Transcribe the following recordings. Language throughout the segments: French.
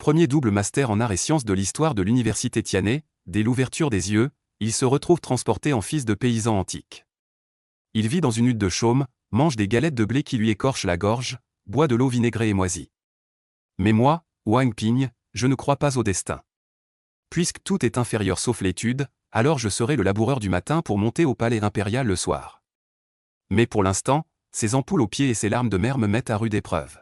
premier double master en arts et sciences de l'histoire de l'université Tianhe, dès l'ouverture des yeux, il se retrouve transporté en fils de paysan antique. Il vit dans une hutte de chaume, mange des galettes de blé qui lui écorchent la gorge, boit de l'eau vinaigrée et moisie. Mais moi, Wang Ping, je ne crois pas au destin. Puisque tout est inférieur sauf l'étude, alors je serai le laboureur du matin pour monter au palais impérial le soir. Mais pour l'instant, ces ampoules aux pieds et ces larmes de mer me mettent à rude épreuve.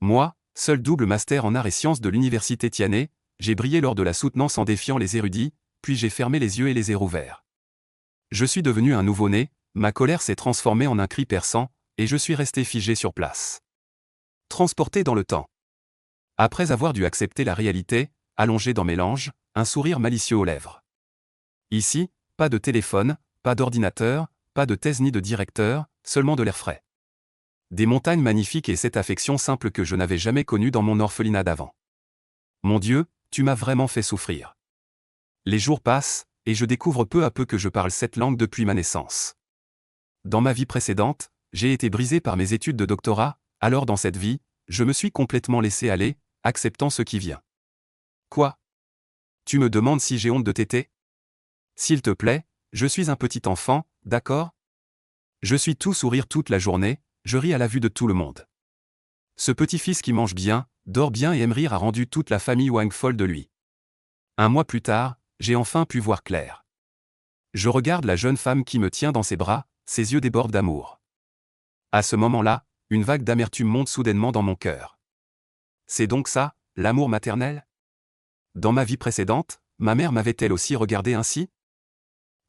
Moi, seul double master en arts et sciences de l'université Tianhe, j'ai brillé lors de la soutenance en défiant les érudits, puis j'ai fermé les yeux et les ai rouverts. Je suis devenu un nouveau-né, ma colère s'est transformée en un cri perçant, et je suis resté figé sur place. Transporté dans le temps. Après avoir dû accepter la réalité, allongé dans mes langes, un sourire malicieux aux lèvres. Ici, pas de téléphone, pas d'ordinateur, pas de thèse ni de directeur, seulement de l'air frais. Des montagnes magnifiques et cette affection simple que je n'avais jamais connue dans mon orphelinat d'avant. Mon Dieu, tu m'as vraiment fait souffrir. Les jours passent, et je découvre peu à peu que je parle cette langue depuis ma naissance. Dans ma vie précédente, j'ai été brisé par mes études de doctorat, alors dans cette vie, je me suis complètement laissé aller, acceptant ce qui vient. Quoi? Tu me demandes si j'ai honte de t'aider? S'il te plaît, je suis un petit enfant, d'accord? Je suis tout sourire toute la journée, je ris à la vue de tout le monde. Ce petit-fils qui mange bien, dort bien et aime rire a rendu toute la famille Wang folle de lui. Un mois plus tard, j'ai enfin pu voir clair. Je regarde la jeune femme qui me tient dans ses bras, ses yeux débordent d'amour. À ce moment-là, une vague d'amertume monte soudainement dans mon cœur. C'est donc ça, l'amour maternel? Dans ma vie précédente, ma mère m'avait-elle aussi regardé ainsi?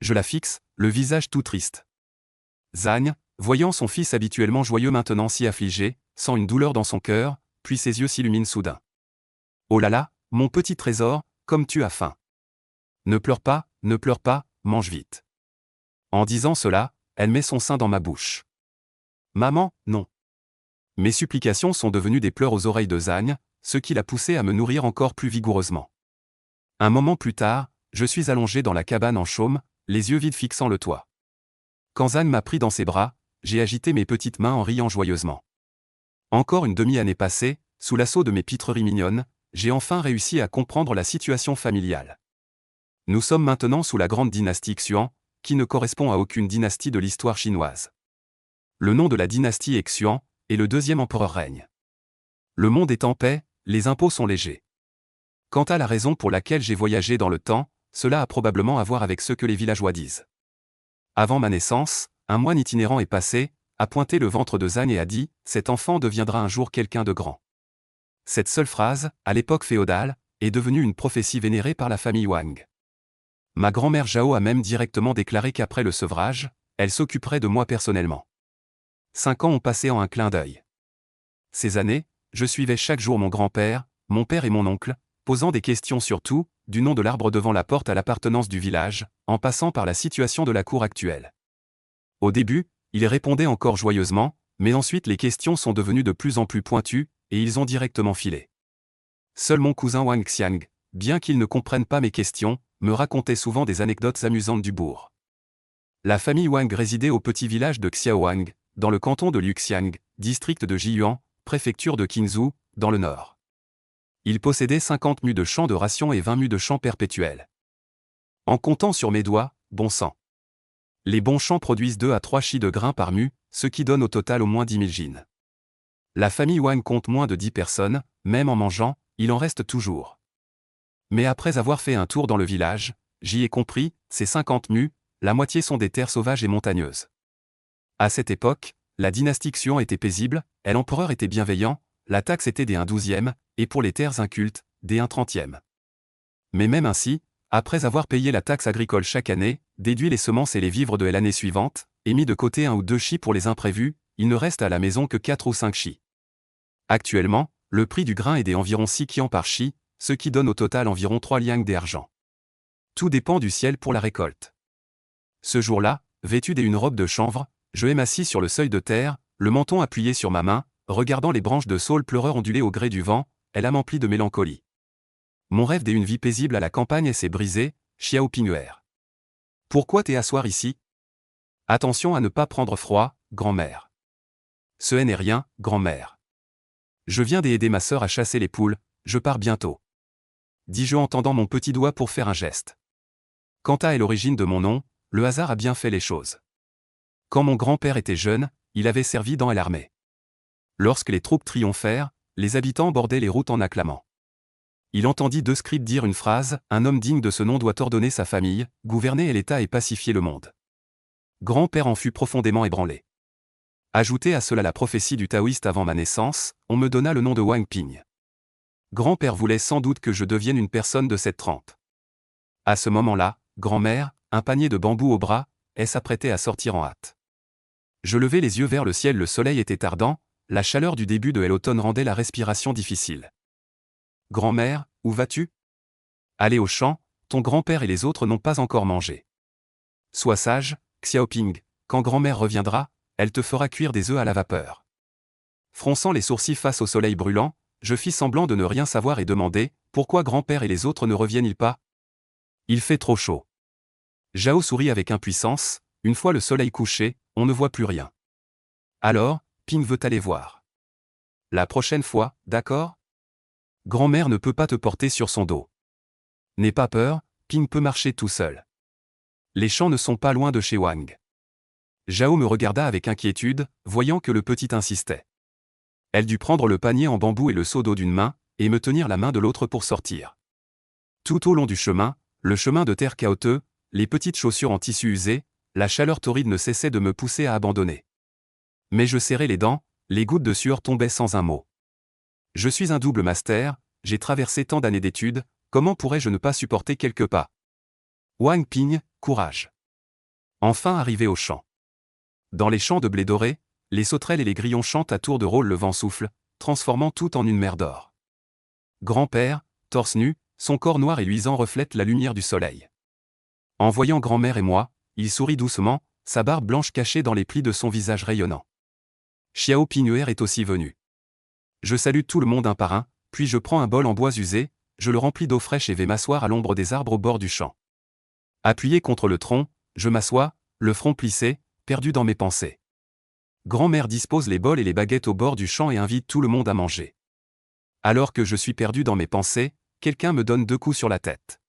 Je la fixe, le visage tout triste. Zhang, voyant son fils habituellement joyeux maintenant si affligé, sent une douleur dans son cœur, puis ses yeux s'illuminent soudain. Oh là là, mon petit trésor, comme tu as faim. Ne pleure pas, mange vite. En disant cela, elle met son sein dans ma bouche. Maman, non. Mes supplications sont devenues des pleurs aux oreilles de Zhang, ce qui l'a poussé à me nourrir encore plus vigoureusement. Un moment plus tard, je suis allongé dans la cabane en chaume, les yeux vides fixant le toit. Quand Zhang m'a pris dans ses bras, j'ai agité mes petites mains en riant joyeusement. Encore une demi-année passée, sous l'assaut de mes pitreries mignonnes, j'ai enfin réussi à comprendre la situation familiale. Nous sommes maintenant sous la grande dynastie Xuan, qui ne correspond à aucune dynastie de l'histoire chinoise. Le nom de la dynastie est Xuan, et le deuxième empereur règne. Le monde est en paix, les impôts sont légers. Quant à la raison pour laquelle j'ai voyagé dans le temps, cela a probablement à voir avec ce que les villageois disent. Avant ma naissance, un moine itinérant est passé, a pointé le ventre de Zhang et a dit « Cet enfant deviendra un jour quelqu'un de grand ». Cette seule phrase, à l'époque féodale, est devenue une prophétie vénérée par la famille Wang. Ma grand-mère Zhao a même directement déclaré qu'après le sevrage, elle s'occuperait de moi personnellement. 5 ans ont passé en un clin d'œil. Ces années, je suivais chaque jour mon grand-père, mon père et mon oncle, posant des questions sur tout, du nom de l'arbre devant la porte à l'appartenance du village, en passant par la situation de la cour actuelle. Au début, ils répondaient encore joyeusement, mais ensuite les questions sont devenues de plus en plus pointues, et ils ont directement filé. Seul mon cousin Wang Xiang, bien qu'il ne comprenne pas mes questions, me racontait souvent des anecdotes amusantes du bourg. La famille Wang résidait au petit village de Xiaowang, dans le canton de Luxiang, district de Jiyuan, préfecture de Qinzhou, dans le nord. Ils possédaient 50 mus de champs de ration et 20 mus de champs perpétuels. En comptant sur mes doigts, bon sang. Les bons champs produisent 2 à 3 chis de grains par mu, ce qui donne au total au moins 10 000 jins. La famille Wang compte moins de 10 personnes, même en mangeant, il en reste toujours. Mais après avoir fait un tour dans le village, j'y ai compris, ces 50 mus, la moitié sont des terres sauvages et montagneuses. À cette époque, la dynastie Xuan était paisible, et l'empereur était bienveillant, la taxe était des 1/12e, et pour les terres incultes, des 1/30e. Mais même ainsi, après avoir payé la taxe agricole chaque année, déduit les semences et les vivres de l'année suivante, et mis de côté 1 ou 2 chis pour les imprévus, il ne reste à la maison que 4 ou 5 chis. Actuellement, le prix du grain est d'environ 6 qians par chi, ce qui donne au total environ 3 liangs d'argent. Tout dépend du ciel pour la récolte. Ce jour-là, vêtu d'une robe de chanvre, je m'assis sur le seuil de terre, le menton appuyé sur ma main, regardant les branches de saule pleureur onduler au gré du vent, elle m'emplit de mélancolie. Mon rêve d'une vie paisible à la campagne s'est brisé, Xiao Pinguer. Pourquoi t'es asseoir ici? Attention à ne pas prendre froid, grand-mère. Ce n'est rien, grand-mère. Je viens d'aider ma sœur à chasser les poules, je pars bientôt. Dis-je en tendant mon petit doigt pour faire un geste. Quant à l'origine de mon nom, le hasard a bien fait les choses. Quand mon grand-père était jeune, il avait servi dans l'armée. Lorsque les troupes triomphèrent, les habitants bordaient les routes en acclamant. Il entendit deux scribes dire une phrase, un homme digne de ce nom doit ordonner sa famille, gouverner l'État et pacifier le monde. Grand-père en fut profondément ébranlé. Ajoutez à cela la prophétie du taoïste avant ma naissance, on me donna le nom de Wang Ping. Grand-père voulait sans doute que je devienne une personne de cette trempe. À ce moment-là, grand-mère, un panier de bambou au bras, s'apprêtait à sortir en hâte. Je levai les yeux vers le ciel, le soleil était ardent, la chaleur du début de l'automne rendait la respiration difficile. Grand-mère, où vas-tu? Allez au champ, ton grand-père et les autres n'ont pas encore mangé. Sois sage, Xiaoping, quand grand-mère reviendra, elle te fera cuire des œufs à la vapeur. Fronçant les sourcils face au soleil brûlant, je fis semblant de ne rien savoir et demandai, pourquoi grand-père et les autres ne reviennent-ils pas? Il fait trop chaud. Zhao sourit avec impuissance, une fois le soleil couché, on ne voit plus rien. Alors, Ping veut aller voir. La prochaine fois, d'accord? Grand-mère ne peut pas te porter sur son dos. N'aie pas peur, Ping peut marcher tout seul. Les champs ne sont pas loin de chez Wang. Zhao me regarda avec inquiétude, voyant que le petit insistait. Elle dut prendre le panier en bambou et le seau d'eau d'une main, et me tenir la main de l'autre pour sortir. Tout au long du chemin, le chemin de terre caouteux, les petites chaussures en tissu usé, la chaleur torride ne cessait de me pousser à abandonner. Mais je serrais les dents, les gouttes de sueur tombaient sans un mot. Je suis un double master, j'ai traversé tant d'années d'études, comment pourrais-je ne pas supporter quelques pas? Wang Ping, courage. Enfin arrivé au champ. Dans les champs de blé doré, les sauterelles et les grillons chantent à tour de rôle, le vent souffle, transformant tout en une mer d'or. Grand-père, torse nu, son corps noir et luisant reflète la lumière du soleil. En voyant grand-mère et moi, il sourit doucement, sa barbe blanche cachée dans les plis de son visage rayonnant. Xiao Pinuer est aussi venu. Je salue tout le monde un par un, puis je prends un bol en bois usé, je le remplis d'eau fraîche et vais m'asseoir à l'ombre des arbres au bord du champ. Appuyé contre le tronc, je m'assois, le front plissé, perdu dans mes pensées. Grand-mère dispose les bols et les baguettes au bord du champ et invite tout le monde à manger. Alors que je suis perdu dans mes pensées, quelqu'un me donne 2 coups sur la tête.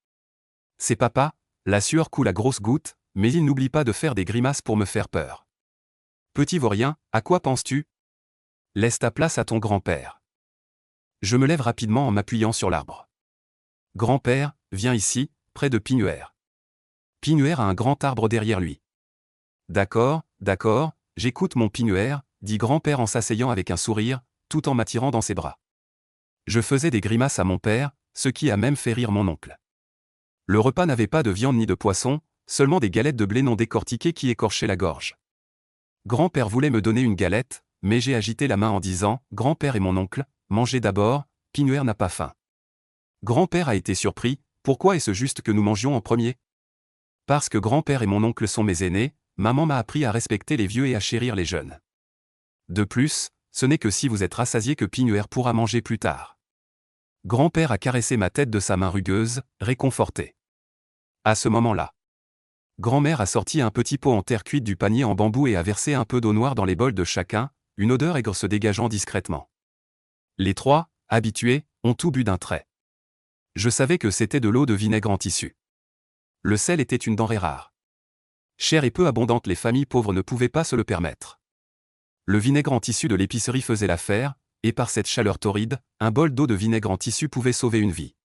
C'est papa, la sueur coule à grosses gouttes, mais il n'oublie pas de faire des grimaces pour me faire peur. Petit vaurien, à quoi penses-tu? Laisse ta place à ton grand-père. Je me lève rapidement en m'appuyant sur l'arbre. Grand-père, viens ici, près de Pinuer. Pinuer a un grand arbre derrière lui. D'accord, j'écoute mon Pinuer, dit grand-père en s'asseyant avec un sourire, tout en m'attirant dans ses bras. Je faisais des grimaces à mon père, ce qui a même fait rire mon oncle. Le repas n'avait pas de viande ni de poisson, seulement des galettes de blé non décortiquées qui écorchaient la gorge. Grand-père voulait me donner une galette, mais j'ai agité la main en disant « Grand-père et mon oncle, mangez d'abord, Pinuer n'a pas faim. » Grand-père a été surpris, pourquoi est-ce juste que nous mangions en premier? Parce que grand-père et mon oncle sont mes aînés, maman m'a appris à respecter les vieux et à chérir les jeunes. De plus, ce n'est que si vous êtes rassasié que Pinuer pourra manger plus tard. Grand-père a caressé ma tête de sa main rugueuse, réconforté. À ce moment-là, grand-mère a sorti un petit pot en terre cuite du panier en bambou et a versé un peu d'eau noire dans les bols de chacun, une odeur aigre se dégageant discrètement. Les 3, habitués, ont tout bu d'un trait. Je savais que c'était de l'eau de vinaigre en tissu. Le sel était une denrée rare. Chère et peu abondante, les familles pauvres ne pouvaient pas se le permettre. Le vinaigre en tissu de l'épicerie faisait l'affaire, et par cette chaleur torride, un bol d'eau de vinaigre en tissu pouvait sauver une vie.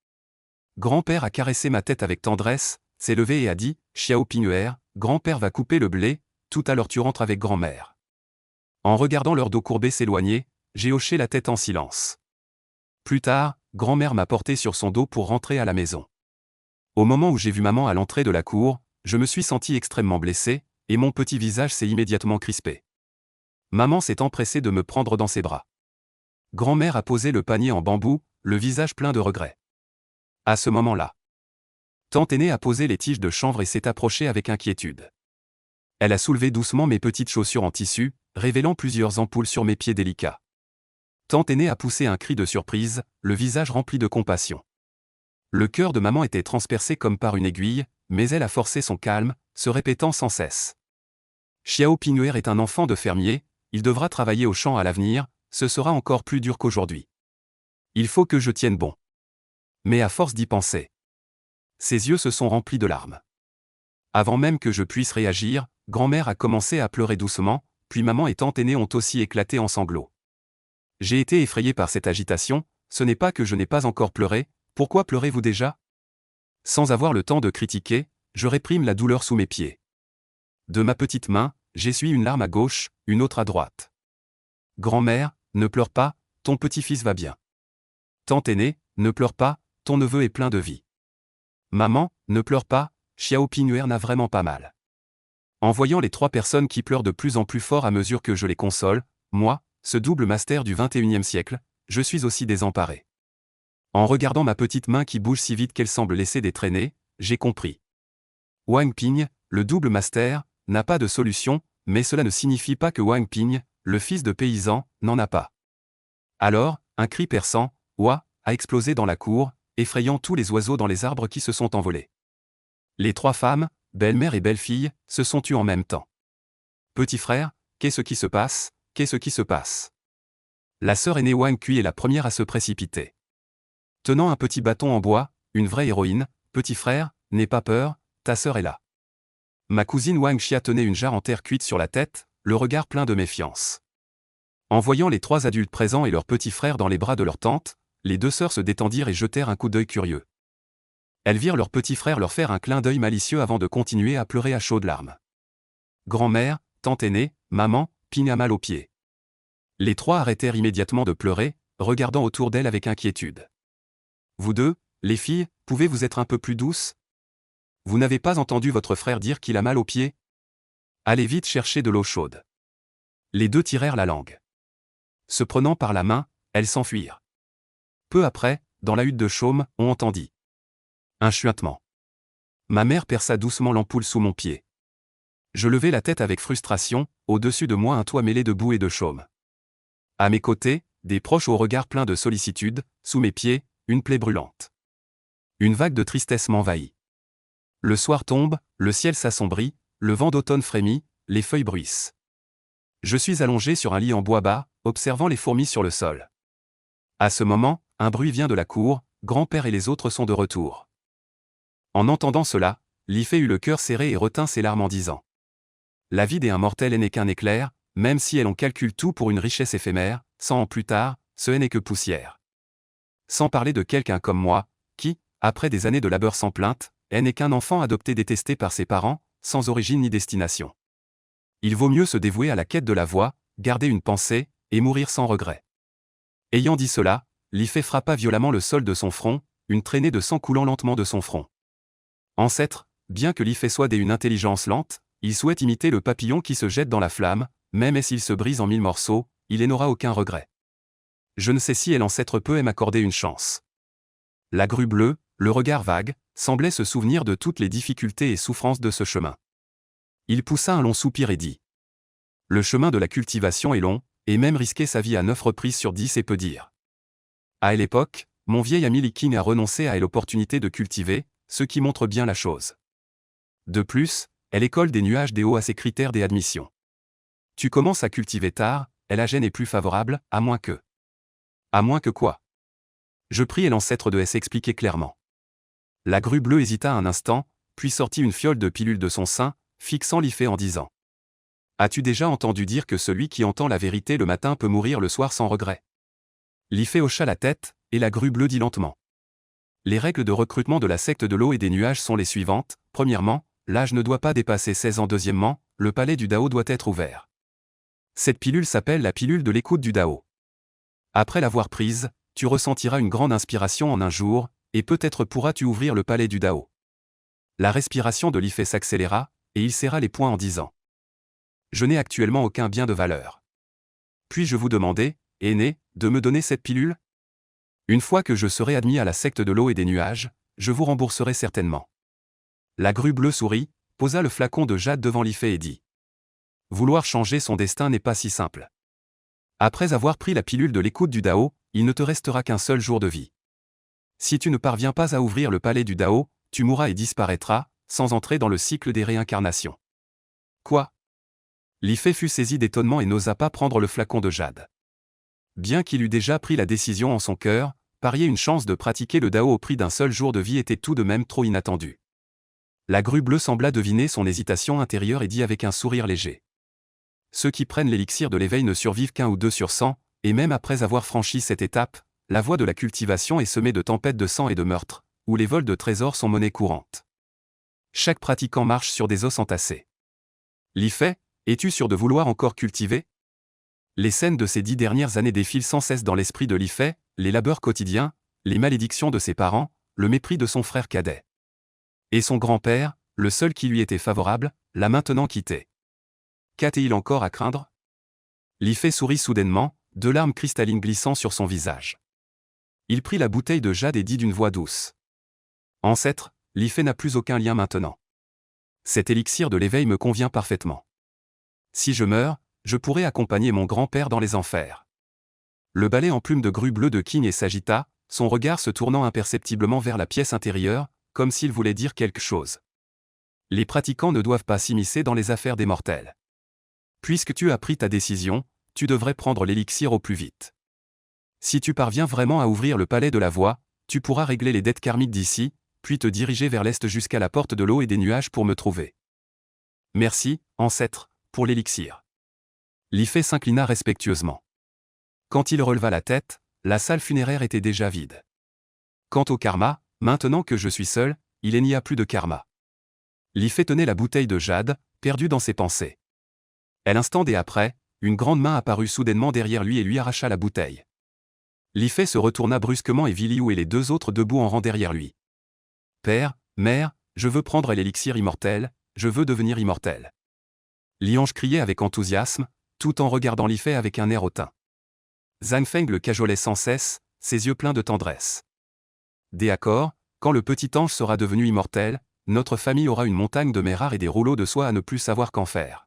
Grand-père a caressé ma tête avec tendresse, s'est levé et a dit « Xiao Pinuer, grand-père va couper le blé, tout à l'heure tu rentres avec grand-mère. » En regardant leur dos courbé s'éloigner, j'ai hoché la tête en silence. Plus tard, grand-mère m'a porté sur son dos pour rentrer à la maison. Au moment où j'ai vu maman à l'entrée de la cour, je me suis senti extrêmement blessé, et mon petit visage s'est immédiatement crispé. Maman s'est empressée de me prendre dans ses bras. Grand-mère a posé le panier en bambou, le visage plein de regrets. À ce moment-là, tante aînée a posé les tiges de chanvre et s'est approchée avec inquiétude. Elle a soulevé doucement mes petites chaussures en tissu, révélant plusieurs ampoules sur mes pieds délicats. Tante aînée a poussé un cri de surprise, le visage rempli de compassion. Le cœur de maman était transpercé comme par une aiguille, mais elle a forcé son calme, se répétant sans cesse. Xiao Pinuer est un enfant de fermier, il devra travailler au champ à l'avenir, ce sera encore plus dur qu'aujourd'hui. Il faut que je tienne bon. Mais à force d'y penser, ses yeux se sont remplis de larmes. Avant même que je puisse réagir, grand-mère a commencé à pleurer doucement, puis maman et tante aînée ont aussi éclaté en sanglots. J'ai été effrayé par cette agitation, ce n'est pas que je n'ai pas encore pleuré, pourquoi pleurez-vous déjà? Sans avoir le temps de critiquer, je réprime la douleur sous mes pieds. De ma petite main, j'essuie une larme à gauche, une autre à droite. Grand-mère, ne pleure pas, ton petit-fils va bien. Tante aînée, ne pleure pas, ton neveu est plein de vie. Maman, ne pleure pas, Xiao Pinuer n'a vraiment pas mal. En voyant les 3 personnes qui pleurent de plus en plus fort à mesure que je les console, moi, ce double master du 21e siècle, je suis aussi désemparé. En regardant ma petite main qui bouge si vite qu'elle semble laisser des traînées, j'ai compris. Wang Ping, le double master, n'a pas de solution, mais cela ne signifie pas que Wang Ping, le fils de paysan, n'en a pas. Alors, un cri perçant, ouah, a explosé dans la cour, effrayant tous les oiseaux dans les arbres qui se sont envolés. Les 3 femmes, belle-mère et belle-fille, se sont tues en même temps. Petit frère, qu'est-ce qui se passe? Qu'est-ce qui se passe? La sœur aînée Wang Kui est la première à se précipiter. Tenant un petit bâton en bois, une vraie héroïne, petit frère, n'aie pas peur, ta sœur est là. Ma cousine Wang Xia tenait une jarre en terre cuite sur la tête, le regard plein de méfiance. En voyant les 3 adultes présents et leur petit frère dans les bras de leur tante, les 2 sœurs se détendirent et jetèrent un coup d'œil curieux. Elles virent leur petit frère leur faire un clin d'œil malicieux avant de continuer à pleurer à chaudes larmes. Grand-mère, tante aînée, maman, Ping a mal aux pieds. Les 3 arrêtèrent immédiatement de pleurer, regardant autour d'elles avec inquiétude. Vous 2, les filles, pouvez-vous être un peu plus douces? Vous n'avez pas entendu votre frère dire qu'il a mal aux pieds? Allez vite chercher de l'eau chaude. Les 2 tirèrent la langue. Se prenant par la main, elles s'enfuirent. Peu après, dans la hutte de chaume, on entendit un chuintement. Ma mère perça doucement l'ampoule sous mon pied. Je levai la tête avec frustration, au-dessus de moi un toit mêlé de boue et de chaume. À mes côtés, des proches au regard plein de sollicitude, sous mes pieds, une plaie brûlante. Une vague de tristesse m'envahit. Le soir tombe, le ciel s'assombrit, le vent d'automne frémit, les feuilles bruissent. Je suis allongé sur un lit en bois bas, observant les fourmis sur le sol. À ce moment, un bruit vient de la cour, grand-père et les autres sont de retour. En entendant cela, Li Fei eut le cœur serré et retint ses larmes en disant: La vie d'un mortel n'est qu'un éclair, même si elle en calcule tout pour une richesse éphémère, 100 ans plus tard, ce n'est que poussière. Sans parler de quelqu'un comme moi, qui, après des années de labeur sans plainte, n'est qu'un enfant adopté détesté par ses parents, sans origine ni destination. Il vaut mieux se dévouer à la quête de la voie, garder une pensée, et mourir sans regret. Ayant dit cela, Li Fei frappa violemment le sol de son front, une traînée de sang coulant lentement de son front. Ancêtre, bien que Li Fei soit d'une intelligence lente, il souhaite imiter le papillon qui se jette dans la flamme, même s'il se brise en 1000 morceaux, il n'aura aucun regret. Je ne sais si elle ancêtre peut m'accorder une chance. La grue bleue, le regard vague, semblait se souvenir de toutes les difficultés et souffrances de ce chemin. Il poussa un long soupir et dit: Le chemin de la cultivation est long, et même risquer sa vie à 9 reprises sur 10 est peu dire. À l'époque, mon vieil ami Li Qing a renoncé à l'opportunité de cultiver, ce qui montre bien la chose. De plus, elle colle des nuages des hauts à ses critères des admissions. Tu commences à cultiver tard, et la gêne est plus favorable, à moins que. À moins que quoi? Je prie l'ancêtre de s'expliquer clairement. La grue bleue hésita un instant, puis sortit une fiole de pilule de son sein, fixant Li Fei en disant: As-tu déjà entendu dire que celui qui entend la vérité le matin peut mourir le soir sans regret? Li Fei hocha la tête, et la grue bleue dit lentement: Les règles de recrutement de la secte de l'eau et des nuages sont les suivantes. Premièrement, l'âge ne doit pas dépasser 16 ans. Deuxièmement, le palais du Dao doit être ouvert. Cette pilule s'appelle la pilule de l'écoute du Dao. Après l'avoir prise, tu ressentiras une grande inspiration en un jour, et peut-être pourras-tu ouvrir le palais du Dao. La respiration de Li Fei s'accéléra, et il serra les poings en disant: Je n'ai actuellement aucun bien de valeur. Puis-je vous demander, aîné, de me donner cette pilule? Une fois que je serai admis à la secte de l'eau et des nuages, je vous rembourserai certainement. La grue bleue sourit, posa le flacon de jade devant Li Fei et dit: Vouloir changer son destin n'est pas si simple. Après avoir pris la pilule de l'écoute du Dao, il ne te restera qu'un seul jour de vie. Si tu ne parviens pas à ouvrir le palais du Dao, tu mourras et disparaîtras, sans entrer dans le cycle des réincarnations. Quoi? Li Fei fut saisi d'étonnement et n'osa pas prendre le flacon de jade. Bien qu'il eût déjà pris la décision en son cœur, parier une chance de pratiquer le Dao au prix d'un seul jour de vie était tout de même trop inattendu. La grue bleue sembla deviner son hésitation intérieure et dit avec un sourire léger. Ceux qui prennent l'élixir de l'éveil ne survivent qu'1 ou 2 sur 100, et même après avoir franchi cette étape, la voie de la cultivation est semée de tempêtes de sang et de meurtres, où les vols de trésors sont monnaie courante. Chaque pratiquant marche sur des os entassés. Li Fei, es-tu sûr de vouloir encore cultiver? Les scènes de ces 10 dernières années défilent sans cesse dans l'esprit de Li Fei, les labeurs quotidiens, les malédictions de ses parents, le mépris de son frère cadet. Et son grand-père, le seul qui lui était favorable, l'a maintenant quitté. Qu'a-t-il encore à craindre? Li Fei sourit soudainement, 2 larmes cristallines glissant sur son visage. Il prit la bouteille de jade et dit d'une voix douce. Ancêtre, Li Fei n'a plus aucun lien maintenant. Cet élixir de l'éveil me convient parfaitement. Si je meurs, je pourrai accompagner mon grand-père dans les enfers. Le balai en plume de grue bleue de King s'agita, son regard se tournant imperceptiblement vers la pièce intérieure, comme s'il voulait dire quelque chose. Les pratiquants ne doivent pas s'immiscer dans les affaires des mortels. Puisque tu as pris ta décision, tu devrais prendre l'élixir au plus vite. Si tu parviens vraiment à ouvrir le palais de la voie, tu pourras régler les dettes karmiques d'ici, puis te diriger vers l'est jusqu'à la porte de l'eau et des nuages pour me trouver. Merci, ancêtre, pour l'élixir. Li Fei s'inclina respectueusement. Quand il releva la tête, la salle funéraire était déjà vide. Quant au karma, maintenant que je suis seul, il n'y a plus de karma. Li Fei tenait la bouteille de jade, perdue dans ses pensées. L'instant après, une grande main apparut soudainement derrière lui et lui arracha la bouteille. Li Fei se retourna brusquement et vit Liu et les 2 autres debout en rang derrière lui. Père, mère, je veux prendre l'élixir immortel, je veux devenir immortel. Liange criait avec enthousiasme, tout en regardant Li Fei avec un air hautain. Zhang Feng le cajolait sans cesse, ses yeux pleins de tendresse. D'accord, quand le petit ange sera devenu immortel, notre famille aura une montagne de mets rares et des rouleaux de soie à ne plus savoir qu'en faire.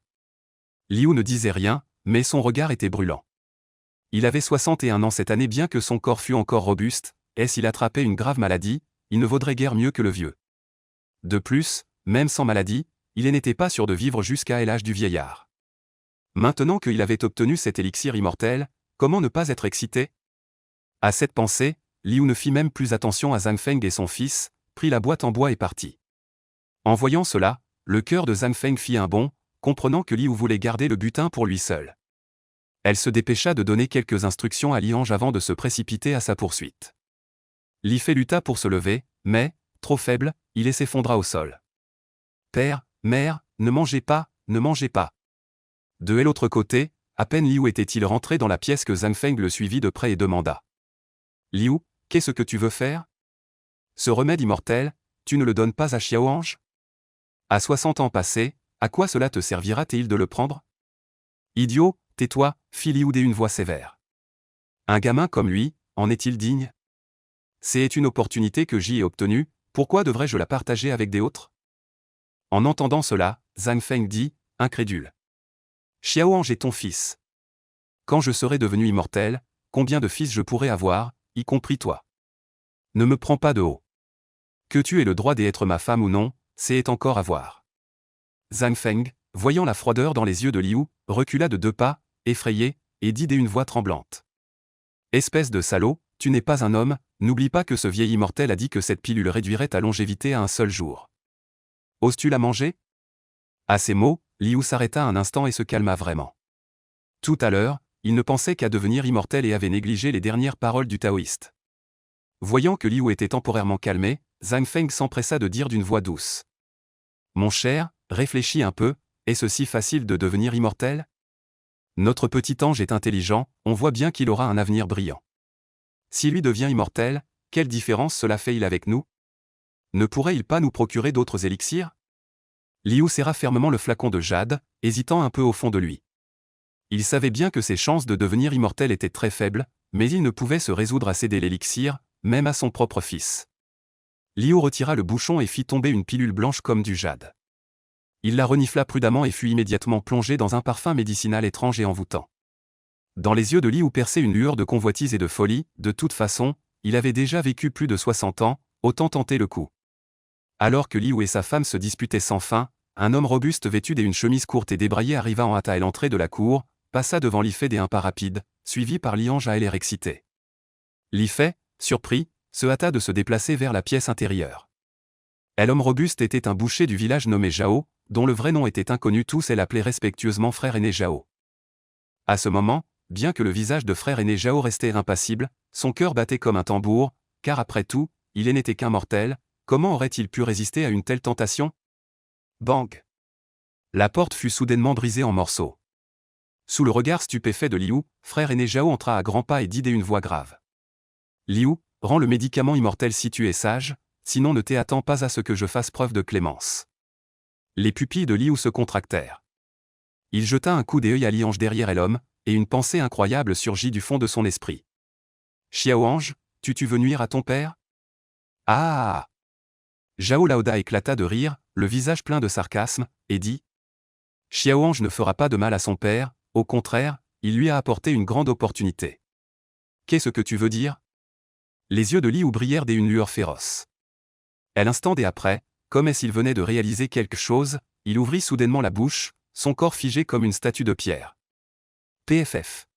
Liu ne disait rien, mais son regard était brûlant. Il avait 61 ans cette année bien que son corps fût encore robuste, et s'il attrapait une grave maladie, il ne vaudrait guère mieux que le vieux. De plus, même sans maladie, il n'était pas sûr de vivre jusqu'à l'âge du vieillard. Maintenant qu'il avait obtenu cet élixir immortel, comment ne pas être excité? À cette pensée, Liu ne fit même plus attention à Zhang Feng et son fils, prit la boîte en bois et partit. En voyant cela, le cœur de Zhang Feng fit un bond, comprenant que Liu voulait garder le butin pour lui seul. Elle se dépêcha de donner quelques instructions à Liange avant de se précipiter à sa poursuite. Li Fei lutta pour se lever, mais, trop faible, il s'effondra au sol. Père, mère, ne mangez pas, ne mangez pas. De l'autre côté, à peine Liu était-il rentré dans la pièce que Zhang Feng le suivit de près et demanda. Liu, qu'est-ce que tu veux faire? Ce remède immortel, tu ne le donnes pas à Xiaoange? À 60 ans passés, à quoi cela te servira-t-il de le prendre? Idiot, tais-toi, fit Liu d'une voix sévère. Un gamin comme lui, en est-il digne? C'est une opportunité que j'y ai obtenue, pourquoi devrais-je la partager avec des autres? En entendant cela, Zhang Feng dit, incrédule. Xiaoange est ton fils. Quand je serai devenu immortel, combien de fils je pourrai avoir, y compris toi? Ne me prends pas de haut. Que tu aies le droit d'être ma femme ou non, c'est encore à voir. Zhang Feng, voyant la froideur dans les yeux de Liu, recula de 2 pas, effrayé, et dit d'une voix tremblante. Espèce de salaud, tu n'es pas un homme, n'oublie pas que ce vieil immortel a dit que cette pilule réduirait ta longévité à un seul jour. Oses-tu la manger? À ces mots, Liu s'arrêta un instant et se calma vraiment. Tout à l'heure, il ne pensait qu'à devenir immortel et avait négligé les dernières paroles du taoïste. Voyant que Liu était temporairement calmé, Zhang Feng s'empressa de dire d'une voix douce. Mon cher, réfléchis un peu, est-ce si facile de devenir immortel? Notre petit ange est intelligent, on voit bien qu'il aura un avenir brillant. Si lui devient immortel, quelle différence cela fait-il avec nous? Ne pourrait-il pas nous procurer d'autres élixirs? Liu serra fermement le flacon de jade, hésitant un peu au fond de lui. Il savait bien que ses chances de devenir immortel étaient très faibles, mais il ne pouvait se résoudre à céder l'élixir, même à son propre fils. Liu retira le bouchon et fit tomber une pilule blanche comme du jade. Il la renifla prudemment et fut immédiatement plongé dans un parfum médicinal étrange et envoûtant. Dans les yeux de Liu perçait une lueur de convoitise et de folie, de toute façon, il avait déjà vécu plus de 60 ans, autant tenter le coup. Alors que Liu et sa femme se disputaient sans fin, un homme robuste vêtu d'une chemise courte et débraillée arriva en hâte à l'entrée de la cour, passa devant Li Fei d'un pas rapide, suivi par Liange à l'air excité. Li Fei, surpris, se hâta de se déplacer vers la pièce intérieure. L'homme robuste était un boucher du village nommé Zhao, dont le vrai nom était inconnu. Tous l'appelaient respectueusement frère aîné Zhao. À ce moment, bien que le visage de frère aîné Zhao restait impassible, son cœur battait comme un tambour, car après tout, il n'était qu'un mortel. Comment aurait-il pu résister à une telle tentation? Bang! La porte fut soudainement brisée en morceaux. Sous le regard stupéfait de Liu, frère aîné Zhao entra à grands pas et dit d'une voix grave. Liu, rends le médicament immortel si tu es sage, sinon ne t'attends pas à ce que je fasse preuve de clémence. Les pupilles de Liu se contractèrent. Il jeta un coup d'œil à Liange derrière l'homme, et une pensée incroyable surgit du fond de son esprit. Xiaoange, tu veux nuire à ton père? Ah! Zhao Laoda éclata de rire, le visage plein de sarcasme, et dit. Xiaoange ne fera pas de mal à son père, au contraire, il lui a apporté une grande opportunité. Qu'est-ce que tu veux dire? Les yeux de Liu brillèrent d'une lueur féroce. L'instant d'après, comme s'il venait de réaliser quelque chose, il ouvrit soudainement la bouche, son corps figé comme une statue de pierre. PFF.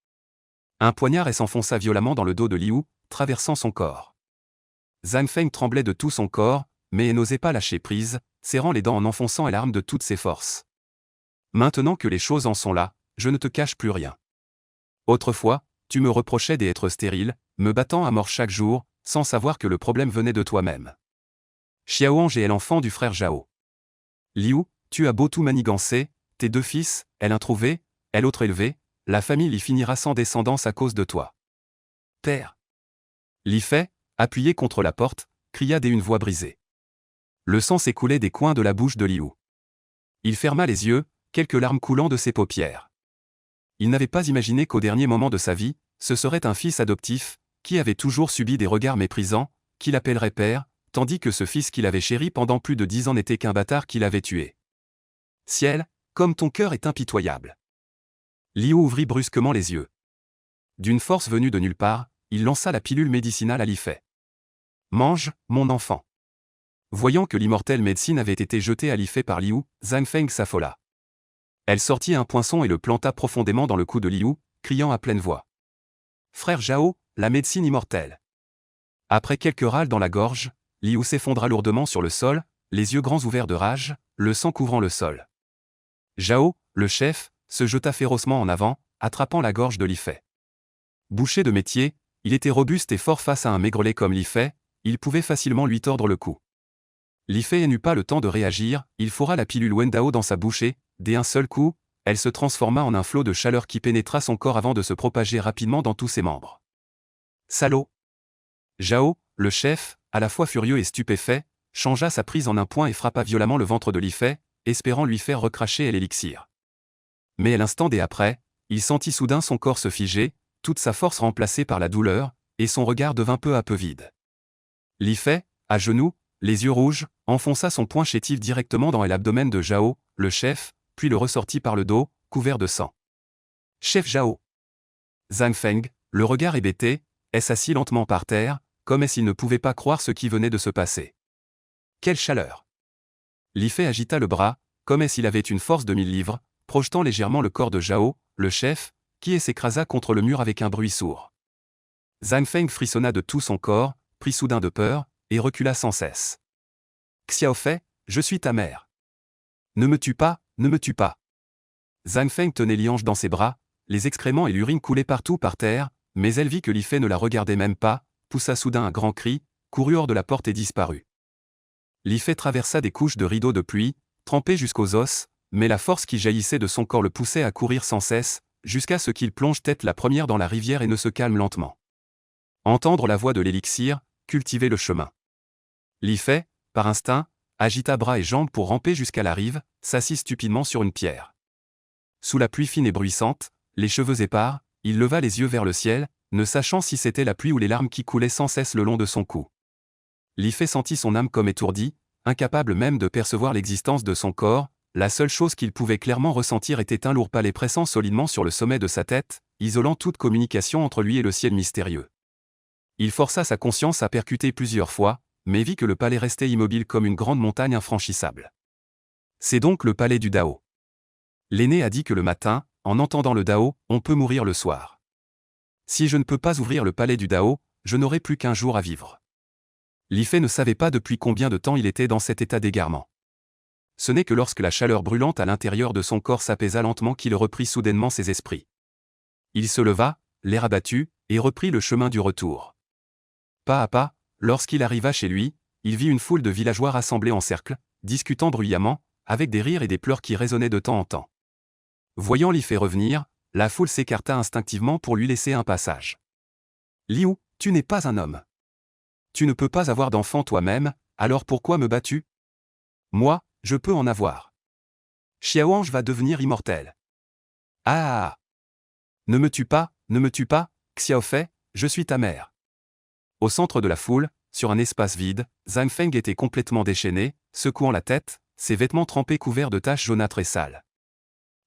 Un poignard s'enfonça violemment dans le dos de Liu, traversant son corps. Zhang Feng tremblait de tout son corps, mais elle n'osait pas lâcher prise, serrant les dents en enfonçant l'arme de toutes ses forces. Maintenant que les choses en sont là, je ne te cache plus rien. Autrefois, tu me reprochais d'être stérile, me battant à mort chaque jour, sans savoir que le problème venait de toi-même. Xiaoange est l'enfant du frère Zhao. Liu, tu as beau tout manigancer, tes 2 fils, l'un trouvé, l'autre élevé, la famille y finira sans descendance à cause de toi. Père. Li Fei, appuyé contre la porte, cria d'une voix brisée. Le sang s'écoulait des coins de la bouche de Liu. Il ferma les yeux, quelques larmes coulant de ses paupières. Il n'avait pas imaginé qu'au dernier moment de sa vie, ce serait un fils adoptif, qui avait toujours subi des regards méprisants, qu'il appellerait père, tandis que ce fils qu'il avait chéri pendant plus de 10 ans n'était qu'un bâtard qu'il avait tué. Ciel, comme ton cœur est impitoyable. Liu ouvrit brusquement les yeux. D'une force venue de nulle part, il lança la pilule médicinale à Li Fei. Mange, mon enfant. Voyant que l'immortelle médecine avait été jetée à Li Fei par Liu, Zhang Feng s'affola. Elle sortit un poinçon et le planta profondément dans le cou de Liu, criant à pleine voix. Frère Zhao, la médecine immortelle. Après quelques râles dans la gorge, Liu s'effondra lourdement sur le sol, les yeux grands ouverts de rage, le sang couvrant le sol. Zhao, le chef, se jeta férocement en avant, attrapant la gorge de Li Fei. Boucher de métier, il était robuste et fort face à un maigrelet comme Li Fei, il pouvait facilement lui tordre le cou. Li Fei n'eut pas le temps de réagir, il fourra la pilule Wendao dans sa bouche et, d'un seul coup, elle se transforma en un flot de chaleur qui pénétra son corps avant de se propager rapidement dans tous ses membres. Salaud! Zhao, le chef, à la fois furieux et stupéfait, changea sa prise en un poing et frappa violemment le ventre de Li Fei, espérant lui faire recracher l'élixir. Mais à l'instant d'après, il sentit soudain son corps se figer, toute sa force remplacée par la douleur, et son regard devint peu à peu vide. Li Fei, à genoux, les yeux rouges, enfonça son poing chétif directement dans l'abdomen de Zhao, le chef, puis le ressortit par le dos, couvert de sang. Chef Zhao. Zhang Feng, le regard hébété, s'assit lentement par terre, comme s'il ne pouvait pas croire ce qui venait de se passer. Quelle chaleur! Li Fei agita le bras, comme s'il avait une force de 1000 livres, projetant légèrement le corps de Zhao, le chef, qui s'écrasa contre le mur avec un bruit sourd. Zhang Feng frissonna de tout son corps, prit soudain de peur, et recula sans cesse. Xiao Fei, je suis ta mère. Ne me tue pas, ne me tue pas. Zhang Feng tenait Liange dans ses bras, les excréments et l'urine coulaient partout par terre, mais elle vit que Li Fei ne la regardait même pas, poussa soudain un grand cri, courut hors de la porte et disparut. Li Fei traversa des couches de rideaux de pluie, trempées jusqu'aux os, mais la force qui jaillissait de son corps le poussait à courir sans cesse, jusqu'à ce qu'il plonge tête la première dans la rivière et ne se calme lentement. Entendre la voix de l'élixir, cultiver le chemin. Li Fei, par instinct, agita bras et jambes pour ramper jusqu'à la rive, s'assit stupidement sur une pierre. Sous la pluie fine et bruissante, les cheveux épars, il leva les yeux vers le ciel, ne sachant si c'était la pluie ou les larmes qui coulaient sans cesse le long de son cou. Li Fei sentit son âme comme étourdie, incapable même de percevoir l'existence de son corps, la seule chose qu'il pouvait clairement ressentir était un lourd palais pressant solidement sur le sommet de sa tête, isolant toute communication entre lui et le ciel mystérieux. Il força sa conscience à percuter plusieurs fois, mais vit que le palais restait immobile comme une grande montagne infranchissable. C'est donc le palais du Dao. L'aîné a dit que le matin, en entendant le Dao, on peut mourir le soir. Si je ne peux pas ouvrir le palais du Dao, je n'aurai plus qu'1 jour à vivre. Li Fei ne savait pas depuis combien de temps il était dans cet état d'égarement. Ce n'est que lorsque la chaleur brûlante à l'intérieur de son corps s'apaisa lentement qu'il reprit soudainement ses esprits. Il se leva, l'air abattu, et reprit le chemin du retour. Pas à pas, lorsqu'il arriva chez lui, il vit une foule de villageois rassemblés en cercle, discutant bruyamment, avec des rires et des pleurs qui résonnaient de temps en temps. Voyant Li Fei revenir, la foule s'écarta instinctivement pour lui laisser un passage. « Liu, tu n'es pas un homme. Tu ne peux pas avoir d'enfant toi-même, alors pourquoi me bats-tu? Moi, je peux en avoir. Xiaoange va devenir immortel. Ah! Ne me tue pas, Xiaofei, je suis ta mère. » Au centre de la foule, sur un espace vide, Zhang Feng était complètement déchaîné, secouant la tête, ses vêtements trempés couverts de taches jaunâtres et sales.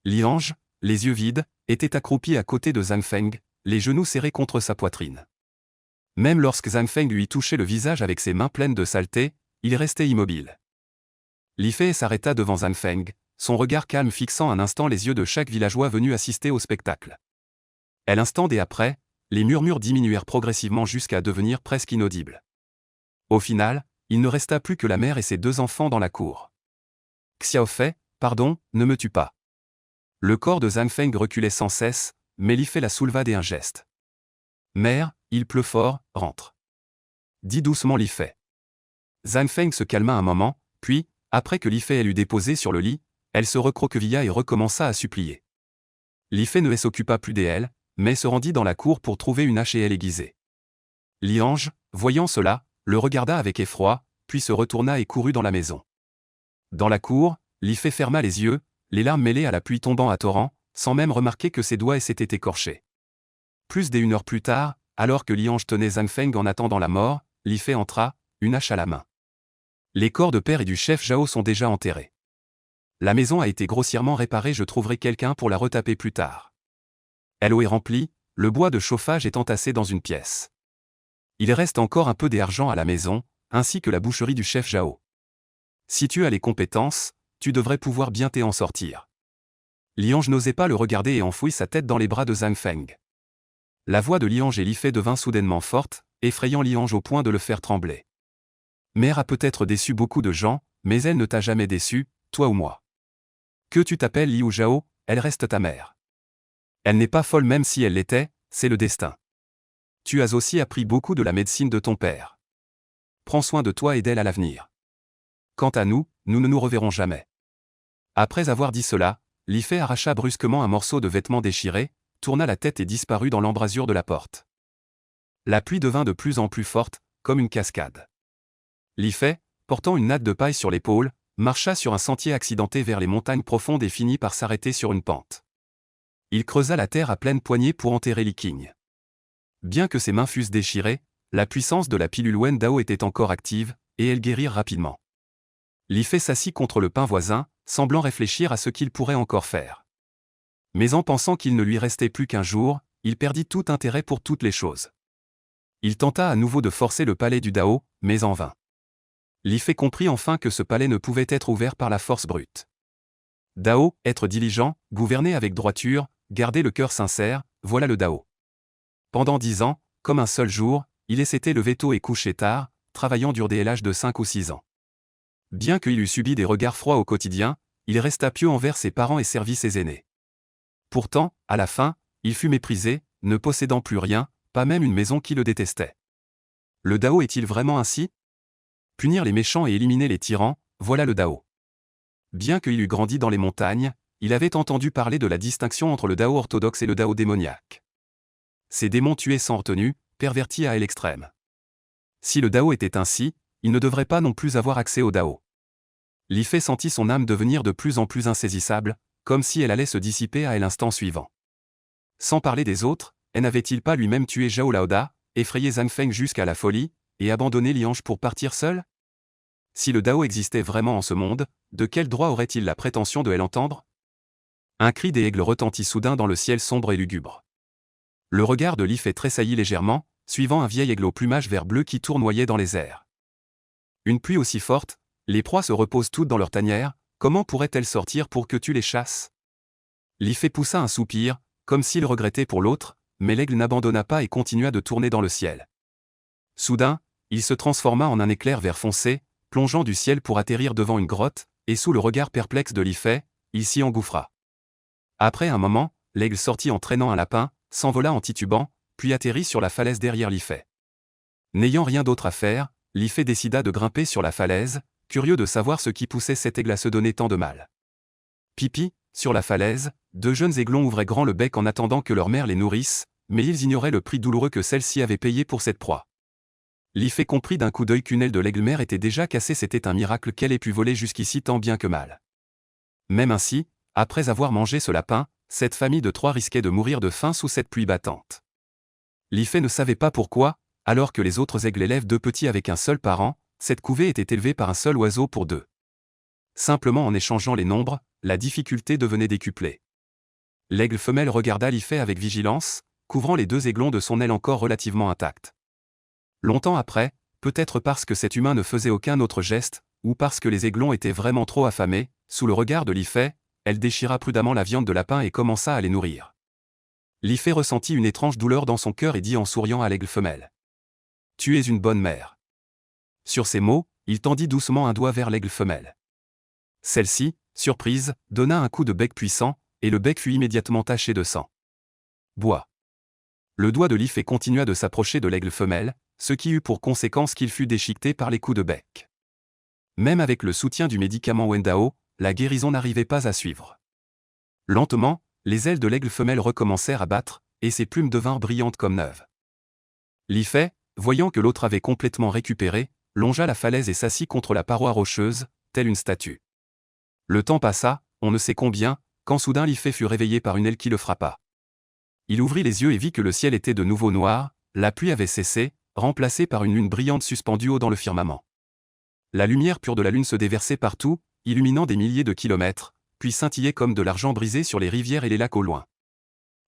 Liange, les yeux vides, était accroupi à côté de Zhang Feng, les genoux serrés contre sa poitrine. Même lorsque Zhang Feng lui touchait le visage avec ses mains pleines de saleté, il restait immobile. Li Fei s'arrêta devant Zhang Feng, son regard calme fixant un instant les yeux de chaque villageois venu assister au spectacle. À l'instant et après, les murmures diminuèrent progressivement jusqu'à devenir presque inaudibles. Au final, il ne resta plus que la mère et ses 2 enfants dans la cour. Xiaofei, pardon, ne me tue pas. Le corps de Zhang Feng reculait sans cesse, mais Li Fei la souleva d'un geste. Mère, il pleut fort, rentre. Dit doucement Li Fei. Zhang Feng se calma un moment, puis, après que Li Fei l'eut déposée sur le lit, elle se recroquevilla et recommença à supplier. Li Fei ne s'occupa plus d'elle, mais se rendit dans la cour pour trouver une hache et elle aiguisée. Liange, voyant cela, le regarda avec effroi, puis se retourna et courut dans la maison. Dans la cour, Li Fei ferma les yeux, les larmes mêlées à la pluie tombant à torrents, sans même remarquer que ses doigts s'étaient écorchés. Plus d'1 heure plus tard, alors que Liange tenait Zhang Feng en attendant la mort, Li Fei entra, une hache à la main. Les corps de père et du chef Zhao sont déjà enterrés. La maison a été grossièrement réparée, je trouverai quelqu'un pour la retaper plus tard. L'eau est remplie, le bois de chauffage est entassé dans une pièce. Il reste encore un peu d'argent à la maison, ainsi que la boucherie du chef Zhao. Si tu as les compétences, tu devrais pouvoir bien t'en sortir. Liange n'osait pas le regarder et enfouit sa tête dans les bras de Zhang Feng. La voix de Liange et Li Fei devint soudainement forte, effrayant Liange au point de le faire trembler. Mère a peut-être déçu beaucoup de gens, mais elle ne t'a jamais déçu, toi ou moi. Que tu t'appelles Liu Zhao, elle reste ta mère. Elle n'est pas folle même si elle l'était, c'est le destin. Tu as aussi appris beaucoup de la médecine de ton père. Prends soin de toi et d'elle à l'avenir. Quant à nous, nous ne nous reverrons jamais. Après avoir dit cela, Li Fei arracha brusquement un morceau de vêtement déchiré, tourna la tête et disparut dans l'embrasure de la porte. La pluie devint de plus en plus forte, comme une cascade. Li Fei, portant une natte de paille sur l'épaule, marcha sur un sentier accidenté vers les montagnes profondes et finit par s'arrêter sur une pente. Il creusa la terre à pleine poignée pour enterrer Li Qing. Bien que ses mains fussent déchirées, la puissance de la pilule Wen Dao était encore active, et elle guérit rapidement. Li Fei s'assit contre le pin voisin, semblant réfléchir à ce qu'il pourrait encore faire. Mais en pensant qu'il ne lui restait plus qu'1 jour, il perdit tout intérêt pour toutes les choses. Il tenta à nouveau de forcer le palais du Dao, mais en vain. Li Fei comprit enfin que ce palais ne pouvait être ouvert par la force brute. Dao, être diligent, gouverner avec droiture, garder le cœur sincère, voilà le Dao. Pendant 10 ans, comme un seul jour, il s'était levé tôt et couché tard, travaillant dur dès l'âge de 5 ou 6 ans. Bien qu'il eût subi des regards froids au quotidien, il resta pieux envers ses parents et servit ses aînés. Pourtant, à la fin, il fut méprisé, ne possédant plus rien, pas même une maison qui le détestait. Le Dao est-il vraiment ainsi? Punir les méchants et éliminer les tyrans, voilà le Dao. Bien qu'il eût grandi dans les montagnes, il avait entendu parler de la distinction entre le Dao orthodoxe et le Dao démoniaque. Ces démons tués sans retenue, pervertis à l'extrême. Si le Dao était ainsi, il ne devrait pas non plus avoir accès au Dao. Li Fei sentit son âme devenir de plus en plus insaisissable, comme si elle allait se dissiper à l'instant suivant. Sans parler des autres, n'avait-il pas lui-même tué Zhao Laoda, effrayé Zhang Feng jusqu'à la folie, et abandonné Liange pour partir seul? Si le Dao existait vraiment en ce monde, de quel droit aurait-il la prétention de l'entendre? Un cri des aigles retentit soudain dans le ciel sombre et lugubre. Le regard de Li Fei tressaillit légèrement, suivant un vieil aigle au plumage vert bleu qui tournoyait dans les airs. Une pluie aussi forte, les proies se reposent toutes dans leur tanière, comment pourraient-elles sortir pour que tu les chasses? Li Fei poussa un soupir, comme s'il regrettait pour l'autre, mais l'aigle n'abandonna pas et continua de tourner dans le ciel. Soudain, il se transforma en un éclair vert foncé, plongeant du ciel pour atterrir devant une grotte, et sous le regard perplexe de Li-Fei, il s'y engouffra. Après un moment, l'aigle sortit en traînant un lapin, s'envola en titubant, puis atterrit sur la falaise derrière Li-Fei. N'ayant rien d'autre à faire, Li-Fei décida de grimper sur la falaise, curieux de savoir ce qui poussait cet aigle à se donner tant de mal. Pipi, sur la falaise, deux jeunes aiglons ouvraient grand le bec en attendant que leur mère les nourrisse, mais ils ignoraient le prix douloureux que celle-ci avait payé pour cette proie. Li-Fei comprit d'un coup d'œil qu'une aile de l'aigle-mère était déjà cassée. C'était un miracle qu'elle ait pu voler jusqu'ici tant bien que mal. Même ainsi, après avoir mangé ce lapin, cette famille de 3 risquait de mourir de faim sous cette pluie battante. Li-Fei ne savait pas pourquoi, alors que les autres aigles élèvent 2 petits avec un seul parent, cette couvée était élevée par un seul oiseau pour 2. Simplement en échangeant les nombres, la difficulté devenait décuplée. L'aigle femelle regarda Li-Fei avec vigilance, couvrant les 2 aiglons de son aile encore relativement intacte. Longtemps après, peut-être parce que cet humain ne faisait aucun autre geste, ou parce que les aiglons étaient vraiment trop affamés, sous le regard de Li-Fei, elle déchira prudemment la viande de lapin et commença à les nourrir. Li-Fei ressentit une étrange douleur dans son cœur et dit en souriant à l'aigle femelle. « Tu es une bonne mère. » Sur ces mots, il tendit doucement un doigt vers l'aigle femelle. Celle-ci, surprise, donna un coup de bec puissant, et le bec fut immédiatement taché de sang. Bois. Le doigt de Li-Fei continua de s'approcher de l'aigle femelle, ce qui eut pour conséquence qu'il fut déchiqueté par les coups de bec. Même avec le soutien du médicament Wendao, la guérison n'arrivait pas à suivre. Lentement, les ailes de l'aigle femelle recommencèrent à battre, et ses plumes devinrent brillantes comme neuves. Li-Fei, voyant que l'autre avait complètement récupéré, longea la falaise et s'assit contre la paroi rocheuse, telle une statue. Le temps passa, on ne sait combien, quand soudain Li-Fei fut réveillé par une aile qui le frappa. Il ouvrit les yeux et vit que le ciel était de nouveau noir, la pluie avait cessé, remplacée par une lune brillante suspendue haut dans le firmament. La lumière pure de la lune se déversait partout, illuminant des milliers de kilomètres, puis scintillait comme de l'argent brisé sur les rivières et les lacs au loin.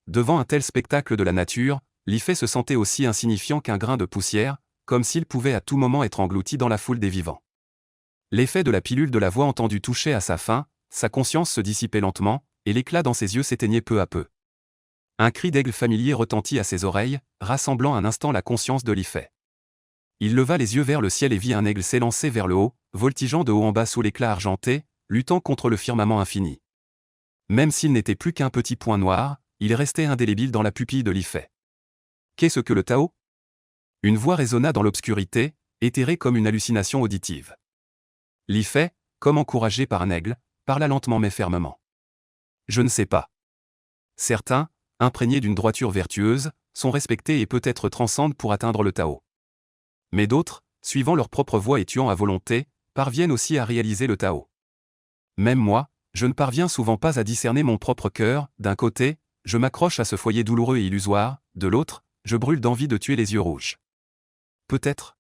Devant un tel spectacle de la nature, Li-Fei se sentait aussi insignifiant qu'un grain de poussière, comme s'il pouvait à tout moment être englouti dans la foule des vivants. L'effet de la pilule de la voix entendue touchait à sa fin, sa conscience se dissipait lentement, et l'éclat dans ses yeux s'éteignait peu à peu. Un cri d'aigle familier retentit à ses oreilles, rassemblant un instant la conscience de Li-Fei. Il leva les yeux vers le ciel et vit un aigle s'élancer vers le haut, voltigeant de haut en bas sous l'éclat argenté, luttant contre le firmament infini. Même s'il n'était plus qu'un petit point noir, il restait indélébile dans la pupille de Li-Fei. Qu'est-ce que le Tao ? Une voix résonna dans l'obscurité, éthérée comme une hallucination auditive. Li-Fei, comme encouragé par un aigle, parla lentement mais fermement. Je ne sais pas. Certains, imprégnés d'une droiture vertueuse, sont respectés et peut-être transcendent pour atteindre le Tao. Mais d'autres, suivant leur propre voie et tuant à volonté, parviennent aussi à réaliser le Tao. Même moi, je ne parviens souvent pas à discerner mon propre cœur. D'un côté, je m'accroche à ce foyer douloureux et illusoire, de l'autre, je brûle d'envie de tuer les yeux rouges. Peut-être.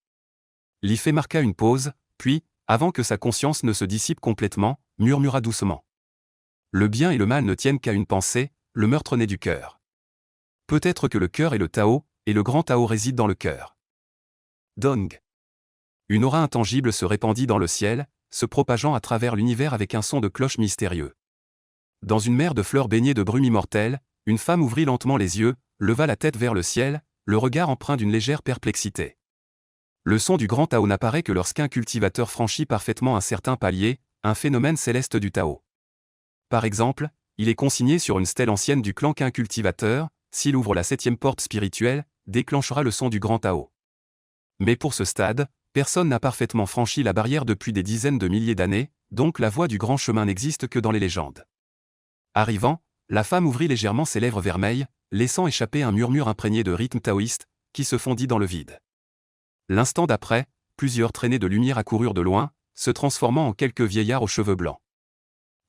Li-Fei marqua une pause, puis, avant que sa conscience ne se dissipe complètement, murmura doucement. Le bien et le mal ne tiennent qu'à une pensée, le meurtre naît du cœur. Peut-être que le cœur est le Tao, et le grand Tao réside dans le cœur. Dong. Une aura intangible se répandit dans le ciel, se propageant à travers l'univers avec un son de cloche mystérieux. Dans une mer de fleurs baignée de brume immortelle, une femme ouvrit lentement les yeux, leva la tête vers le ciel, le regard empreint d'une légère perplexité. Le son du grand Tao n'apparaît que lorsqu'un cultivateur franchit parfaitement un certain palier, un phénomène céleste du Tao. Par exemple, il est consigné sur une stèle ancienne du clan qu'un cultivateur, s'il ouvre la 7e porte spirituelle, déclenchera le son du grand Tao. Mais pour ce stade, personne n'a parfaitement franchi la barrière depuis des dizaines de milliers d'années, donc la voie du grand chemin n'existe que dans les légendes. Arrivant, la femme ouvrit légèrement ses lèvres vermeilles, laissant échapper un murmure imprégné de rythme taoïste, qui se fondit dans le vide. L'instant d'après, plusieurs traînées de lumière accoururent de loin, se transformant en quelques vieillards aux cheveux blancs.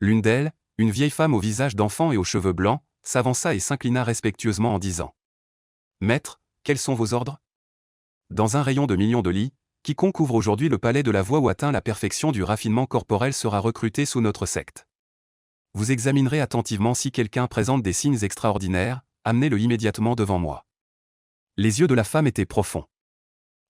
L'une d'elles, une vieille femme au visage d'enfant et aux cheveux blancs, s'avança et s'inclina respectueusement en disant « Maître, quels sont vos ordres ?» Dans un rayon de millions de lits, quiconque ouvre aujourd'hui le palais de la voix ou atteint la perfection du raffinement corporel sera recruté sous notre secte. Vous examinerez attentivement si quelqu'un présente des signes extraordinaires, amenez-le immédiatement devant moi. Les yeux de la femme étaient profonds.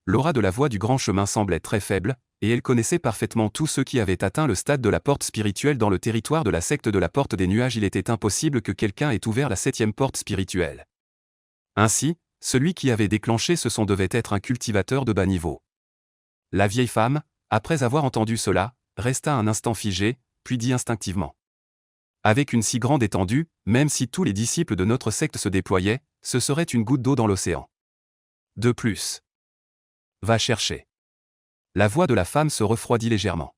L'aura de la voix du grand chemin semblait très faible, et elle connaissait parfaitement tous ceux qui avaient atteint le stade de la porte spirituelle dans le territoire de la secte de la porte des nuages. Il était impossible que quelqu'un ait ouvert la 7e porte spirituelle. Ainsi, Celui qui avait déclenché ce son devait être un cultivateur de bas niveau. La vieille femme, après avoir entendu cela, resta un instant figée, puis dit instinctivement. Avec une si grande étendue, même si tous les disciples de notre secte se déployaient, ce serait une goutte d'eau dans l'océan. De plus. Va chercher. La voix de la femme se refroidit légèrement.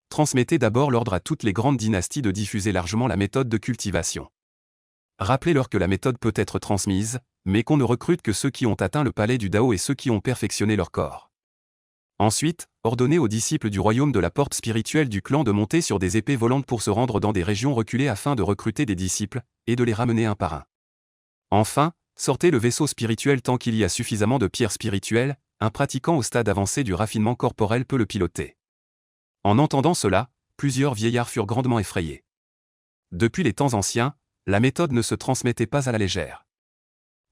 Transmettez d'abord l'ordre à toutes les grandes dynasties de diffuser largement la méthode de cultivation. Rappelez-leur que la méthode peut être transmise, mais qu'on ne recrute que ceux qui ont atteint le palais du Dao et ceux qui ont perfectionné leur corps. Ensuite, ordonnez aux disciples du royaume de la porte spirituelle du clan de monter sur des épées volantes pour se rendre dans des régions reculées afin de recruter des disciples, et de les ramener un par un. Enfin, sortez le vaisseau spirituel tant qu'il y a suffisamment de pierres spirituelles, un pratiquant au stade avancé du raffinement corporel peut le piloter. En entendant cela, plusieurs vieillards furent grandement effrayés. Depuis les temps anciens, la méthode ne se transmettait pas à la légère.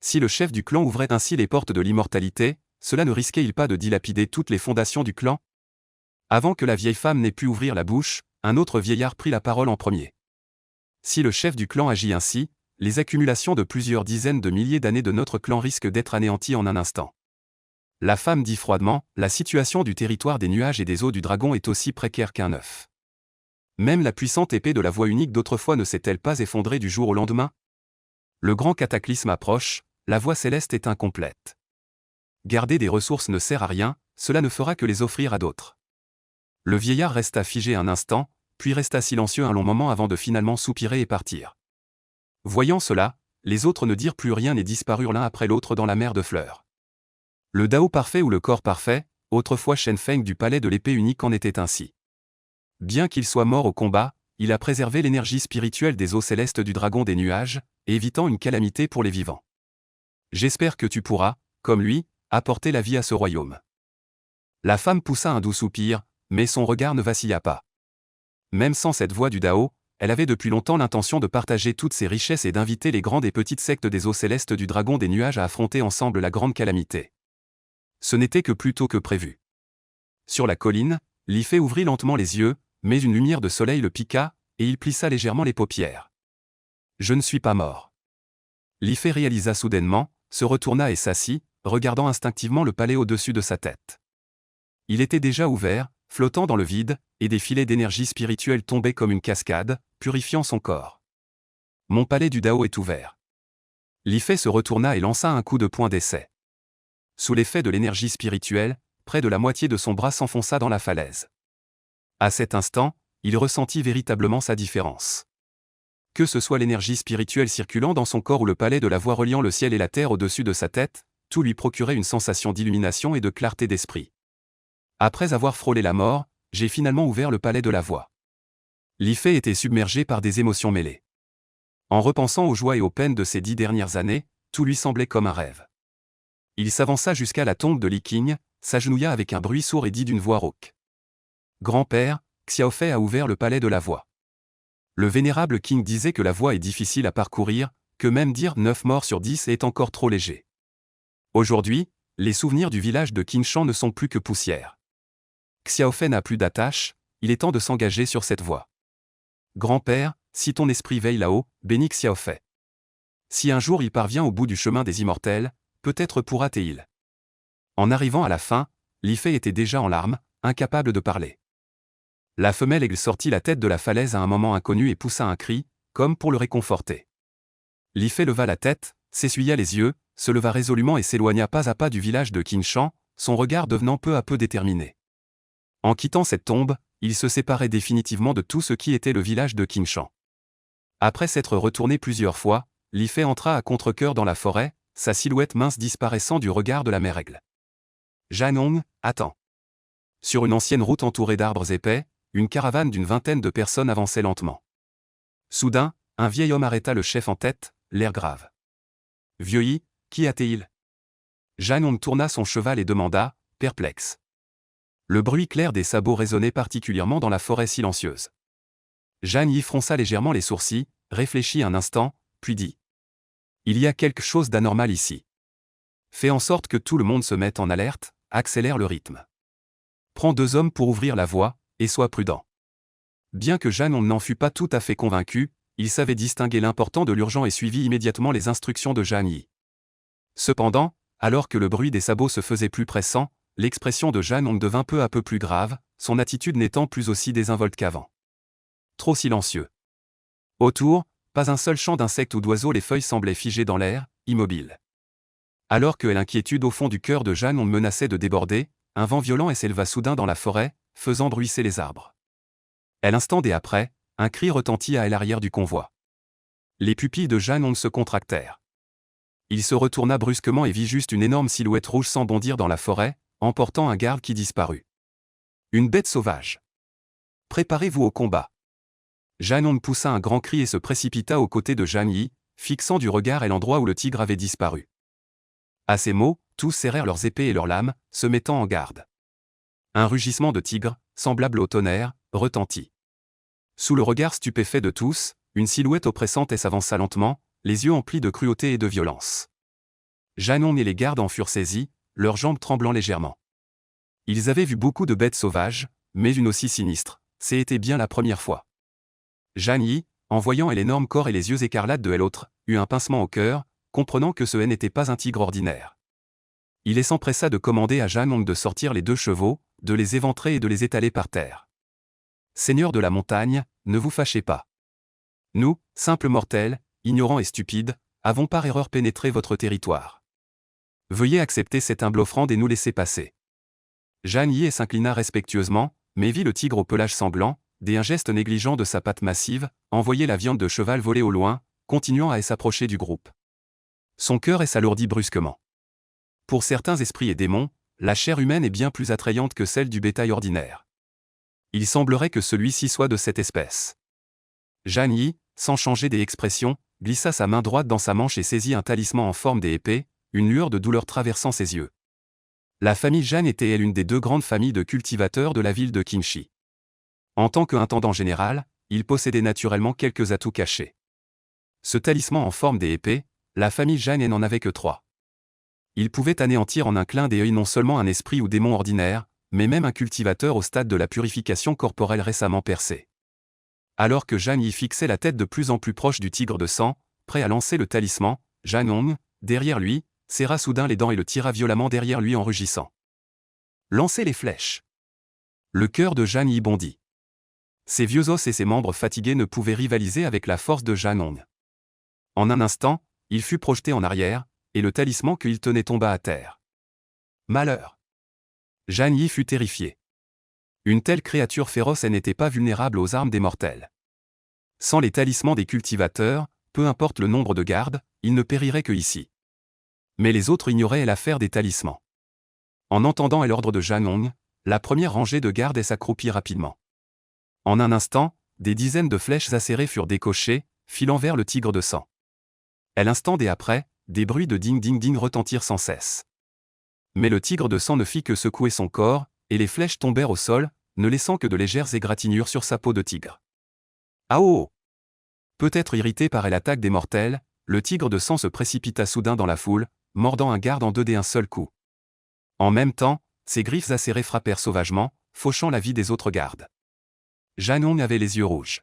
Si le chef du clan ouvrait ainsi les portes de l'immortalité, cela ne risquait-il pas de dilapider toutes les fondations du clan? Avant que la vieille femme n'ait pu ouvrir la bouche, un autre vieillard prit la parole en premier. Si le chef du clan agit ainsi, les accumulations de plusieurs dizaines de milliers d'années de notre clan risquent d'être anéanties en un instant. La femme dit froidement, la situation du territoire des nuages et des eaux du dragon est aussi précaire qu'un œuf. Même la puissante épée de la voix unique d'autrefois ne s'est-elle pas effondrée du jour au lendemain? Le grand cataclysme approche, la voie céleste est incomplète. Garder des ressources ne sert à rien, cela ne fera que les offrir à d'autres. Le vieillard resta figé un instant, puis resta silencieux un long moment avant de finalement soupirer et partir. Voyant cela, les autres ne dirent plus rien et disparurent l'un après l'autre dans la mer de fleurs. Le Dao parfait ou le corps parfait, autrefois Shen Feng du palais de l'épée unique en était ainsi. Bien qu'il soit mort au combat, il a préservé l'énergie spirituelle des eaux célestes du dragon des nuages, évitant une calamité pour les vivants. J'espère que tu pourras, comme lui, apporter la vie à ce royaume. La femme poussa un doux soupir, mais son regard ne vacilla pas. Même sans cette voix du Dao, elle avait depuis longtemps l'intention de partager toutes ses richesses et d'inviter les grandes et petites sectes des eaux célestes du dragon des nuages à affronter ensemble la grande calamité. Ce n'était que plus tôt que prévu. Sur la colline, Li Fei ouvrit lentement les yeux, mais une lumière de soleil le piqua, et il plissa légèrement les paupières. Je ne suis pas mort. Li Fei réalisa soudainement, se retourna et s'assit, regardant instinctivement le palais au-dessus de sa tête. Il était déjà ouvert, flottant dans le vide, et des filets d'énergie spirituelle tombaient comme une cascade, purifiant son corps. Mon palais du Dao est ouvert. Li Fei se retourna et lança un coup de poing d'essai. Sous l'effet de l'énergie spirituelle, près de la moitié de son bras s'enfonça dans la falaise. À cet instant, il ressentit véritablement sa différence. Que ce soit l'énergie spirituelle circulant dans son corps ou le palais de la voie reliant le ciel et la terre au-dessus de sa tête, tout lui procurait une sensation d'illumination et de clarté d'esprit. Après avoir frôlé la mort, j'ai finalement ouvert le palais de la voie. Li Fei était submergé par des émotions mêlées. En repensant aux joies et aux peines de ces 10 dernières années, tout lui semblait comme un rêve. Il s'avança jusqu'à la tombe de Li Qing, s'agenouilla avec un bruit sourd et dit d'une voix rauque. Grand-père, Xiao Fei a ouvert le palais de la voie. Le vénérable Qing disait que la voie est difficile à parcourir, que même dire 9 morts sur 10 est encore trop léger. Aujourd'hui, les souvenirs du village de Qingshan ne sont plus que poussière. Xiao Fei n'a plus d'attache, il est temps de s'engager sur cette voie. Grand-père, si ton esprit veille là-haut, bénis Xiao Fei. Si un jour il parvient au bout du chemin des immortels, peut-être pourra-t-il. En arrivant à la fin, Li Fei était déjà en larmes, incapable de parler. La femelle aigle sortit la tête de la falaise à un moment inconnu et poussa un cri, comme pour le réconforter. Li Fei leva la tête, s'essuya les yeux, se leva résolument et s'éloigna pas à pas du village de Qingshan, son regard devenant peu à peu déterminé. En quittant cette tombe, il se séparait définitivement de tout ce qui était le village de Qingshan. Après s'être retourné plusieurs fois, Li Fei entra à contre-cœur dans la forêt, sa silhouette mince disparaissant du regard de la mère aigle. Janong, attends. Sur une ancienne route entourée d'arbres épais, une caravane d'une vingtaine de personnes avançait lentement. Soudain, un vieil homme arrêta le chef en tête, l'air grave. Vieux, qu'y a-t-il? Janong tourna son cheval et demanda, perplexe. Le bruit clair des sabots résonnait particulièrement dans la forêt silencieuse. Jan Yi fronça légèrement les sourcils, réfléchit un instant, puis dit. Il y a quelque chose d'anormal ici. Fais en sorte que tout le monde se mette en alerte, accélère le rythme. Prends 2 hommes pour ouvrir la voie, et sois prudent. Bien que Jan n'en fût pas tout à fait convaincu, il savait distinguer l'important de l'urgent et suivit immédiatement les instructions de Jan Yi. Cependant, alors que le bruit des sabots se faisait plus pressant, l'expression de Jan Hong devint peu à peu plus grave, son attitude n'étant plus aussi désinvolte qu'avant. Trop silencieux. Autour, pas un seul chant d'insectes ou d'oiseaux, les feuilles semblaient figées dans l'air, immobiles. Alors que l'inquiétude au fond du cœur de Jan Hong menaçait de déborder, un vent violent s'éleva soudain dans la forêt, faisant bruisser les arbres. L'instant après, un cri retentit à l'arrière du convoi. Les pupilles de Jan Hong se contractèrent. Il se retourna brusquement et vit juste une énorme silhouette rouge s'embondir dans la forêt, emportant un garde qui disparut. Une bête sauvage. Préparez-vous au combat. Jan Hong poussa un grand cri et se précipita aux côtés de Jan Yi, fixant du regard l'endroit où le tigre avait disparu. À ces mots, tous serrèrent leurs épées et leurs lames, se mettant en garde. Un rugissement de tigre, semblable au tonnerre, retentit. Sous le regard stupéfait de tous, une silhouette oppressante s'avança lentement, les yeux emplis de cruauté et de violence. Jan Hong et les gardes en furent saisis, leurs jambes tremblant légèrement. Ils avaient vu beaucoup de bêtes sauvages, mais une aussi sinistre, c'était bien la première fois. Jan Yi, en voyant l'énorme corps et les yeux écarlates de l'autre, eut un pincement au cœur, comprenant que ce n'était pas un tigre ordinaire. Il s'empressa de commander à Jan Hong de sortir les 2 chevaux, de les éventrer et de les étaler par terre. Seigneur de la montagne, ne vous fâchez pas. Nous, simples mortels, ignorants et stupides, avons par erreur pénétré votre territoire. Veuillez accepter cette humble offrande et nous laisser passer. Jan Yi s'inclina respectueusement, mais vit le tigre au pelage sanglant, d'un geste négligent de sa patte massive, envoyer la viande de cheval voler au loin, continuant à s'approcher du groupe. Son cœur s'alourdit brusquement. Pour certains esprits et démons, la chair humaine est bien plus attrayante que celle du bétail ordinaire. Il semblerait que celui-ci soit de cette espèce. Jan Yi, sans changer d'expression, glissa sa main droite dans sa manche et saisit un talisman en forme d'épée, une lueur de douleur traversant ses yeux. La famille Jan était l'une des 2 grandes familles de cultivateurs de la ville de Qinshi. En tant qu'intendant général, il possédait naturellement quelques atouts cachés. Ce talisman en forme d'épée, la famille Jan n'en avait que 3. Il pouvait anéantir en un clin d'œil non seulement un esprit ou démon ordinaire, mais même un cultivateur au stade de la purification corporelle récemment percé. Alors que Jan Yi fixait la tête de plus en plus proche du tigre de sang, prêt à lancer le talisman, Jan Hong, derrière lui, serra soudain les dents et le tira violemment derrière lui en rugissant. Lancez les flèches. Le cœur de Jan Yi bondit. Ses vieux os et ses membres fatigués ne pouvaient rivaliser avec la force de Jan Hong. En un instant, il fut projeté en arrière, et le talisman qu'il tenait tomba à terre. Malheur! Jan Yi fut terrifié. Une telle créature féroce n'était pas vulnérable aux armes des mortels. Sans les talismans des cultivateurs, peu importe le nombre de gardes, il ne périrait que ici. Mais les autres ignoraient l'affaire des talismans. En entendant l'ordre de Jan Hong, la première rangée de gardes s'accroupit rapidement. En un instant, des dizaines de flèches acérées furent décochées, filant vers le tigre de sang. L'instant après, des bruits de ding-ding-ding retentirent sans cesse. Mais le tigre de sang ne fit que secouer son corps, et les flèches tombèrent au sol, ne laissant que de légères égratignures sur sa peau de tigre. Ah oh! Peut-être irrité par l'attaque des mortels, le tigre de sang se précipita soudain dans la foule, mordant un garde en 2 d'un seul coup. En même temps, ses griffes acérées frappèrent sauvagement, fauchant la vie des autres gardes. Jan Hong avait les yeux rouges.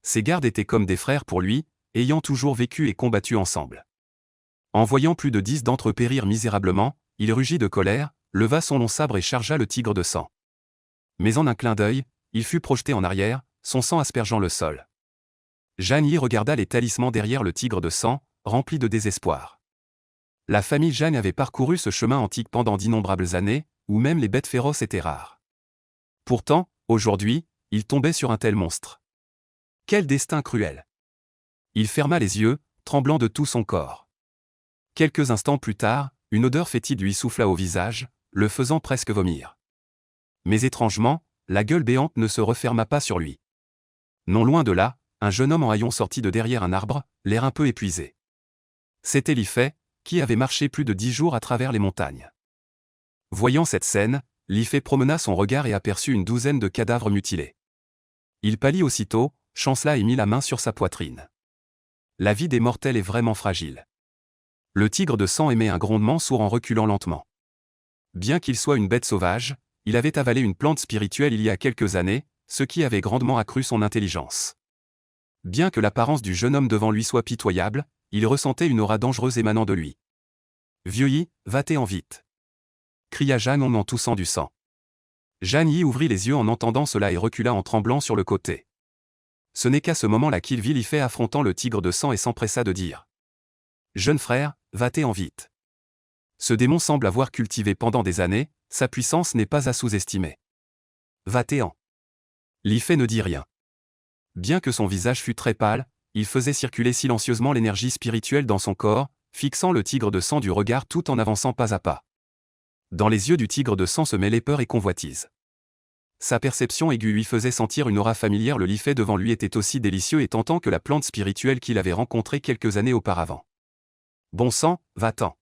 Ces gardes étaient comme des frères pour lui, ayant toujours vécu et combattu ensemble. En voyant plus de 10 d'entre eux périr misérablement, il rugit de colère, leva son long sabre et chargea le tigre de sang. Mais en un clin d'œil, il fut projeté en arrière, son sang aspergeant le sol. Jan Yi regarda les talismans derrière le tigre de sang, rempli de désespoir. La famille Jan avait parcouru ce chemin antique pendant d'innombrables années, où même les bêtes féroces étaient rares. Pourtant, aujourd'hui, il tombait sur un tel monstre. Quel destin cruel! Il ferma les yeux, tremblant de tout son corps. Quelques instants plus tard, une odeur fétide lui souffla au visage, le faisant presque vomir. Mais étrangement, la gueule béante ne se referma pas sur lui. Non loin de là, un jeune homme en haillons sortit de derrière un arbre, l'air un peu épuisé. C'était Li Fei, qui avait marché plus de 10 jours à travers les montagnes. Voyant cette scène, Li Fei promena son regard et aperçut une 12aine de cadavres mutilés. Il pâlit aussitôt, chancela et mit la main sur sa poitrine. La vie des mortels est vraiment fragile. Le tigre de sang émet un grondement sourd en reculant lentement. Bien qu'il soit une bête sauvage, il avait avalé une plante spirituelle il y a quelques années, ce qui avait grandement accru son intelligence. Bien que l'apparence du jeune homme devant lui soit pitoyable, il ressentait une aura dangereuse émanant de lui. Vieux Yi, va-t'en vite. Cria Jeanne en toussant du sang. Jeanne Yi ouvrit les yeux en entendant cela et recula en tremblant sur le côté. Ce n'est qu'à ce moment-là qu'il vit Li Fei affrontant le tigre de sang et s'empressa de dire. Jeune frère, va-t'en vite. Ce démon semble avoir cultivé pendant des années, sa puissance n'est pas à sous-estimer. Va-t'en. Li Fei ne dit rien. Bien que son visage fût très pâle, il faisait circuler silencieusement l'énergie spirituelle dans son corps, fixant le tigre de sang du regard tout en avançant pas à pas. Dans les yeux du tigre de sang se mêlaient peur et convoitise. Sa perception aiguë lui faisait sentir une aura familière. Le Li Fei devant lui était aussi délicieux et tentant que la plante spirituelle qu'il avait rencontrée quelques années auparavant. Bon sang, va-t'en.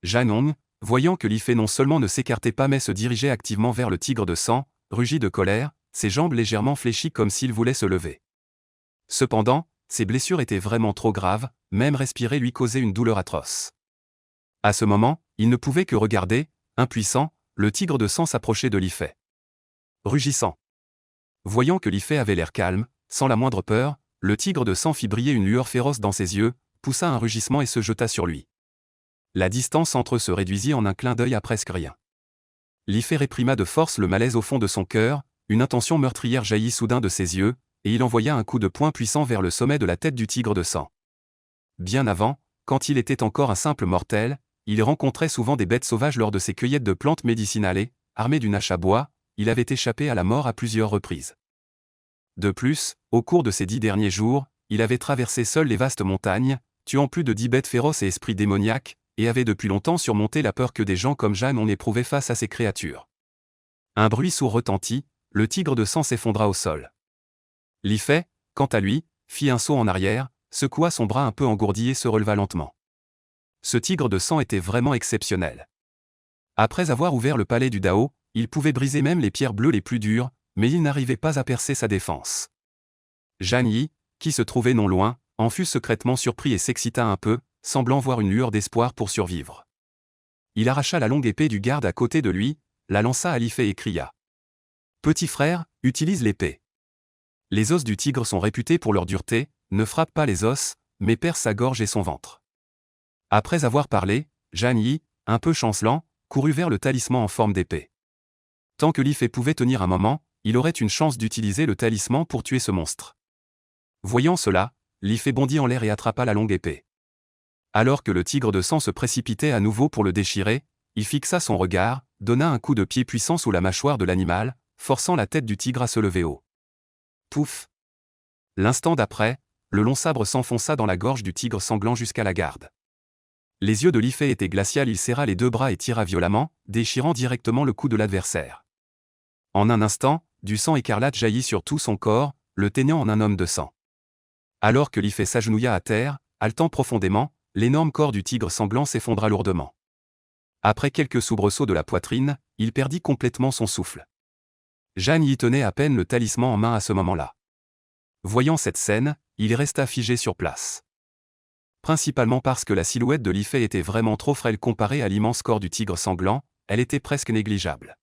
Janong, voyant que Li Fei non seulement ne s'écartait pas mais se dirigeait activement vers le tigre de sang, rugit de colère, ses jambes légèrement fléchies comme s'il voulait se lever. Cependant, ses blessures étaient vraiment trop graves, même respirer lui causait une douleur atroce. À ce moment, il ne pouvait que regarder, impuissant, le tigre de sang s'approcher de Li Fei. Rugissant. Voyant que Li Fei avait l'air calme, sans la moindre peur, le tigre de sang fit briller une lueur féroce dans ses yeux, poussa un rugissement et se jeta sur lui. La distance entre eux se réduisit en un clin d'œil à presque rien. Li Fei réprima de force le malaise au fond de son cœur, une intention meurtrière jaillit soudain de ses yeux, et il envoya un coup de poing puissant vers le sommet de la tête du tigre de sang. Bien avant, quand il était encore un simple mortel, il rencontrait souvent des bêtes sauvages lors de ses cueillettes de plantes médicinales et, armé d'une hache à bois, il avait échappé à la mort à plusieurs reprises. De plus, au cours de ces 10 derniers jours, il avait traversé seul les vastes montagnes, tuant plus de 10 bêtes féroces et esprits démoniaques, et avait depuis longtemps surmonté la peur que des gens comme Jeanne ont éprouvée face à ces créatures. Un bruit sourd retentit, le tigre de sang s'effondra au sol. Li Fei, quant à lui, fit un saut en arrière, secoua son bras un peu engourdi et se releva lentement. Ce tigre de sang était vraiment exceptionnel. Après avoir ouvert le palais du Dao, il pouvait briser même les pierres bleues les plus dures, mais il n'arrivait pas à percer sa défense. Jeanne Yi, qui se trouvait non loin, en fut secrètement surpris et s'excita un peu, semblant voir une lueur d'espoir pour survivre. Il arracha la longue épée du garde à côté de lui, la lança à Li Fei et cria. « Petit frère, utilise l'épée. » Les os du tigre sont réputés pour leur dureté, ne frappe pas les os, mais perce sa gorge et son ventre. Après avoir parlé, Jeanne Yi, un peu chancelant, courut vers le talisman en forme d'épée. Tant que Li Fei pouvait tenir un moment, il aurait une chance d'utiliser le talisman pour tuer ce monstre. Voyant cela, Li Fei bondit en l'air et attrapa la longue épée. Alors que le tigre de sang se précipitait à nouveau pour le déchirer, il fixa son regard, donna un coup de pied puissant sous la mâchoire de l'animal, forçant la tête du tigre à se lever haut. Pouf! L'instant d'après, le long sabre s'enfonça dans la gorge du tigre sanglant jusqu'à la garde. Les yeux de Li Fei étaient glaciaux, il serra les 2 bras et tira violemment, déchirant directement le cou de l'adversaire. En un instant, du sang écarlate jaillit sur tout son corps, le teignant en un homme de sang. Alors que Li Fei s'agenouilla à terre, haletant profondément, l'énorme corps du tigre sanglant s'effondra lourdement. Après quelques soubresauts de la poitrine, il perdit complètement son souffle. Jeanne y tenait à peine le talisman en main à ce moment-là. Voyant cette scène, il resta figé sur place. Principalement parce que la silhouette de Li Fei était vraiment trop frêle comparée à l'immense corps du tigre sanglant, elle était presque négligeable.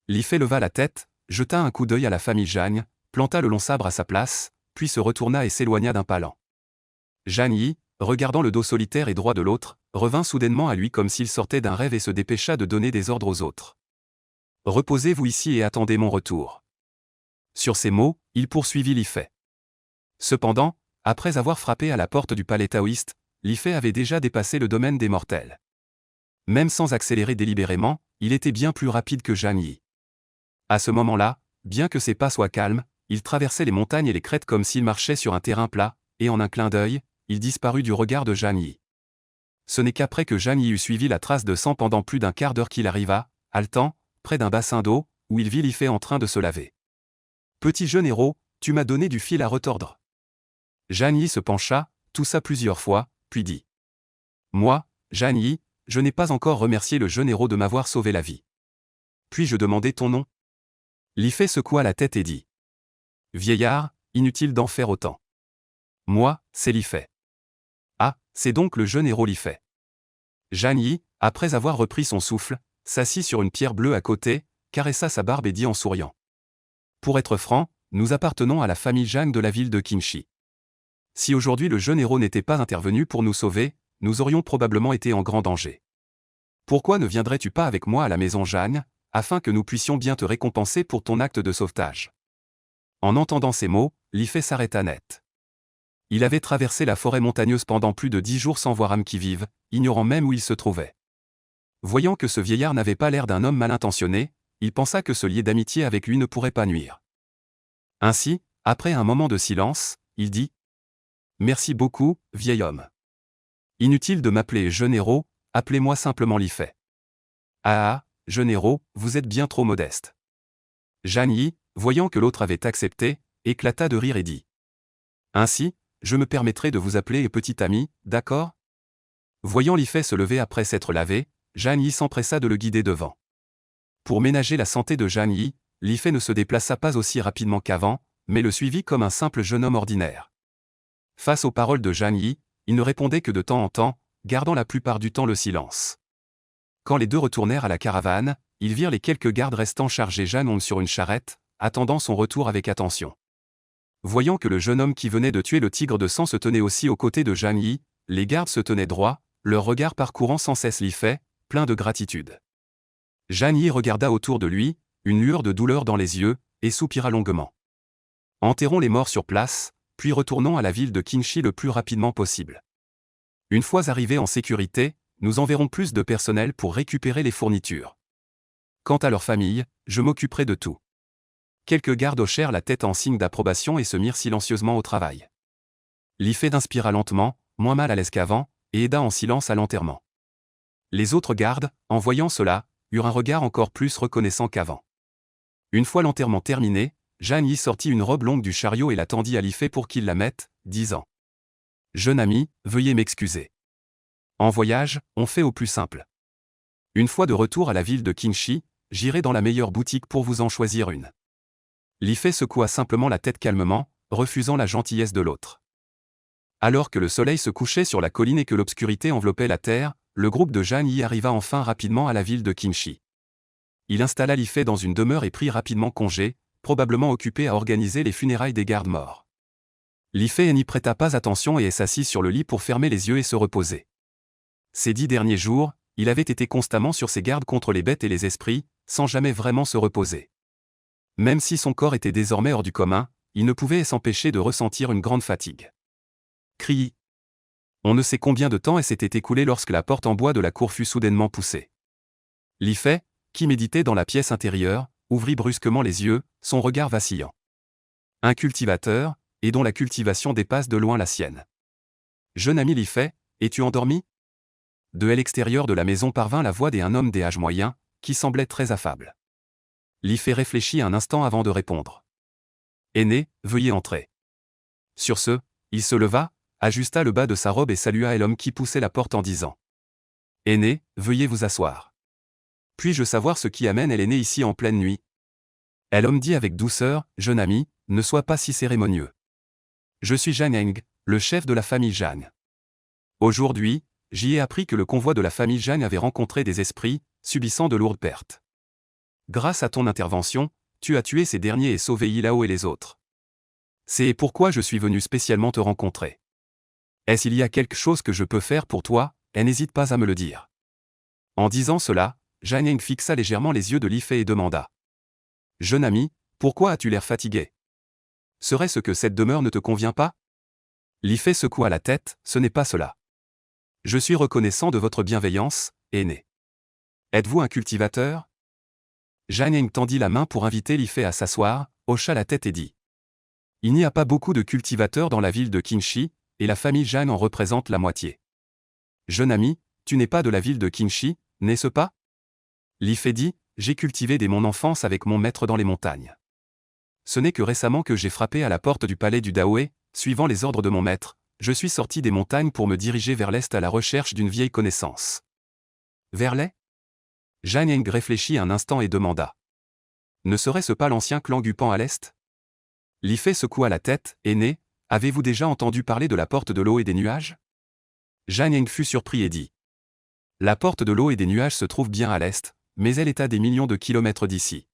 Li Fei leva la tête, jeta un coup d'œil à la famille Jeanne, planta le long sabre à sa place, puis se retourna et s'éloigna d'un pas lent. Jeanne Yi, regardant le dos solitaire et droit de l'autre, revint soudainement à lui comme s'il sortait d'un rêve et se dépêcha de donner des ordres aux autres. « Reposez-vous ici et attendez mon retour. » Sur ces mots, il poursuivit Li Fei. Cependant, après avoir frappé à la porte du palais taoïste, Li Fei avait déjà dépassé le domaine des mortels. Même sans accélérer délibérément, il était bien plus rapide que Jeanne Yi. À ce moment-là, bien que ses pas soient calmes, il traversait les montagnes et les crêtes comme s'il marchait sur un terrain plat, et en un clin d'œil, il disparut du regard de Jeanne Yi. Ce n'est qu'après que Jeanne Yi eut suivi la trace de sang pendant plus d'un quart d'heure qu'il arriva, haletant, près d'un bassin d'eau, où il vit Li Fei en train de se laver. « Petit jeune héros, tu m'as donné du fil à retordre. » Jeanne Yi se pencha, toussa plusieurs fois, puis dit. « Moi, Jeanne Yi, je n'ai pas encore remercié le jeune héros de m'avoir sauvé la vie. Puis-je demander ton nom ?» Li Fei secoua la tête et dit. « Vieillard, inutile d'en faire autant. Moi, c'est Li Fei. »« Ah, c'est donc le jeune héros Li Fei. » Jeanne Yi, après avoir repris son souffle, s'assit sur une pierre bleue à côté, caressa sa barbe et dit en souriant. « Pour être franc, nous appartenons à la famille Zhang de la ville de Qinshi. Si aujourd'hui le jeune héros n'était pas intervenu pour nous sauver, nous aurions probablement été en grand danger. Pourquoi ne viendrais-tu pas avec moi à la maison Jeanne, afin que nous puissions bien te récompenser pour ton acte de sauvetage? En entendant ces mots, Li Fei s'arrêta net. Il avait traversé la forêt montagneuse pendant plus de 10 jours sans voir âme qui vive, ignorant même où il se trouvait. Voyant que ce vieillard n'avait pas l'air d'un homme mal intentionné, il pensa que se lier d'amitié avec lui ne pourrait pas nuire. Ainsi, après un moment de silence, il dit « Merci beaucoup, vieil homme. Inutile de m'appeler jeune héros, appelez-moi simplement Li Fei. »« Ah, jeune héros, vous êtes bien trop modeste. » Zhang Yi, voyant que l'autre avait accepté, éclata de rire et dit « Ainsi, je me permettrai de vous appeler petit ami, d'accord ?» Voyant Li Fei se lever après s'être lavé, Zhang Yi s'empressa de le guider devant. Pour ménager la santé de Zhang Yi, Li Fei ne se déplaça pas aussi rapidement qu'avant, mais le suivit comme un simple jeune homme ordinaire. Face aux paroles de Zhang Yi, il ne répondait que de temps en temps, gardant la plupart du temps le silence. Quand les deux retournèrent à la caravane, ils virent les quelques gardes restants charger Zhang Hong sur une charrette, attendant son retour avec attention. Voyant que le jeune homme qui venait de tuer le tigre de sang se tenait aussi aux côtés de Zhang Yi, les gardes se tenaient droits, leur regard parcourant sans cesse Li Fei, plein de gratitude. Zhang Yi regarda autour de lui, une lueur de douleur dans les yeux, et soupira longuement. Enterrons les morts sur place, puis retournons à la ville de Qinshi le plus rapidement possible. Une fois arrivés en sécurité, nous enverrons plus de personnel pour récupérer les fournitures. Quant à leur famille, je m'occuperai de tout. Quelques gardes hochèrent la tête en signe d'approbation et se mirent silencieusement au travail. Li Fei inspira lentement, moins mal à l'aise qu'avant, et aida en silence à l'enterrement. Les autres gardes, en voyant cela, eurent un regard encore plus reconnaissant qu'avant. Une fois l'enterrement terminé, Zhang Yi sortit une robe longue du chariot et la tendit à Li Fei pour qu'il la mette, disant « Jeune ami, veuillez m'excuser. En voyage, on fait au plus simple. Une fois de retour à la ville de Qinshi, j'irai dans la meilleure boutique pour vous en choisir une. » Li Fei secoua simplement la tête calmement, refusant la gentillesse de l'autre. Alors que le soleil se couchait sur la colline et que l'obscurité enveloppait la terre, le groupe de Zhang Yi arriva enfin rapidement à la ville de Qinshi. Il installa Li Fei dans une demeure et prit rapidement congé, probablement occupé à organiser les funérailles des gardes morts. Li Fei n'y prêta pas attention et s'assit sur le lit pour fermer les yeux et se reposer. Ces 10 derniers jours, il avait été constamment sur ses gardes contre les bêtes et les esprits, sans jamais vraiment se reposer. Même si son corps était désormais hors du commun, il ne pouvait s'empêcher de ressentir une grande fatigue. Crie. On ne sait combien de temps s'était écoulé lorsque la porte en bois de la cour fut soudainement poussée. Li Fei, qui méditait dans la pièce intérieure, ouvrit brusquement les yeux, son regard vacillant. Un cultivateur, et dont la cultivation dépasse de loin la sienne. Jeune ami Li Fei, es-tu endormi? De l'extérieur de la maison parvint la voix d'un homme des âges moyens, qui semblait très affable. Li Fei réfléchit un instant avant de répondre. Aîné, veuillez entrer. Sur ce, il se leva, ajusta le bas de sa robe et salua l'homme qui poussait la porte en disant. Aîné, veuillez vous asseoir. Puis-je savoir ce qui amène l'aîné ici en pleine nuit? L'homme dit avec douceur, jeune ami, ne sois pas si cérémonieux. Je suis Zhang Heng, le chef de la famille Zhang. Aujourd'hui, j'y ai appris que le convoi de la famille Zhang avait rencontré des esprits, subissant de lourdes pertes. Grâce à ton intervention, tu as tué ces derniers et sauvé Yilao et les autres. C'est pourquoi je suis venu spécialement te rencontrer. Est-ce qu'il y a quelque chose que je peux faire pour toi, et n'hésite pas à me le dire. En disant cela, Zhang Heng fixa légèrement les yeux de Li Fei et demanda. Jeune ami, pourquoi as-tu l'air fatigué? Serait-ce que cette demeure ne te convient pas? Li Fei secoua la tête, ce n'est pas cela. Je suis reconnaissant de votre bienveillance, aîné. Êtes-vous un cultivateur? Zhang Heng tendit la main pour inviter Li Fei à s'asseoir, hocha la tête et dit. Il n'y a pas beaucoup de cultivateurs dans la ville de Qinshi, et la famille Zhang en représente la moitié. Jeune ami, tu n'es pas de la ville de Qinshi, n'est-ce pas? Li Fei dit, j'ai cultivé dès mon enfance avec mon maître dans les montagnes. Ce n'est que récemment que j'ai frappé à la porte du palais du Daoé, suivant les ordres de mon maître, je suis sorti des montagnes pour me diriger vers l'est à la recherche d'une vieille connaissance. Vers l'est? Zhang Heng réfléchit un instant et demanda. Ne serait-ce pas l'ancien clan Gupan à l'est? Li Fei secoua la tête, aîné, avez-vous déjà entendu parler de la porte de l'eau et des nuages? Zhang Heng fut surpris et dit. La porte de l'eau et des nuages se trouve bien à l'est, mais elle est à des millions de kilomètres d'ici.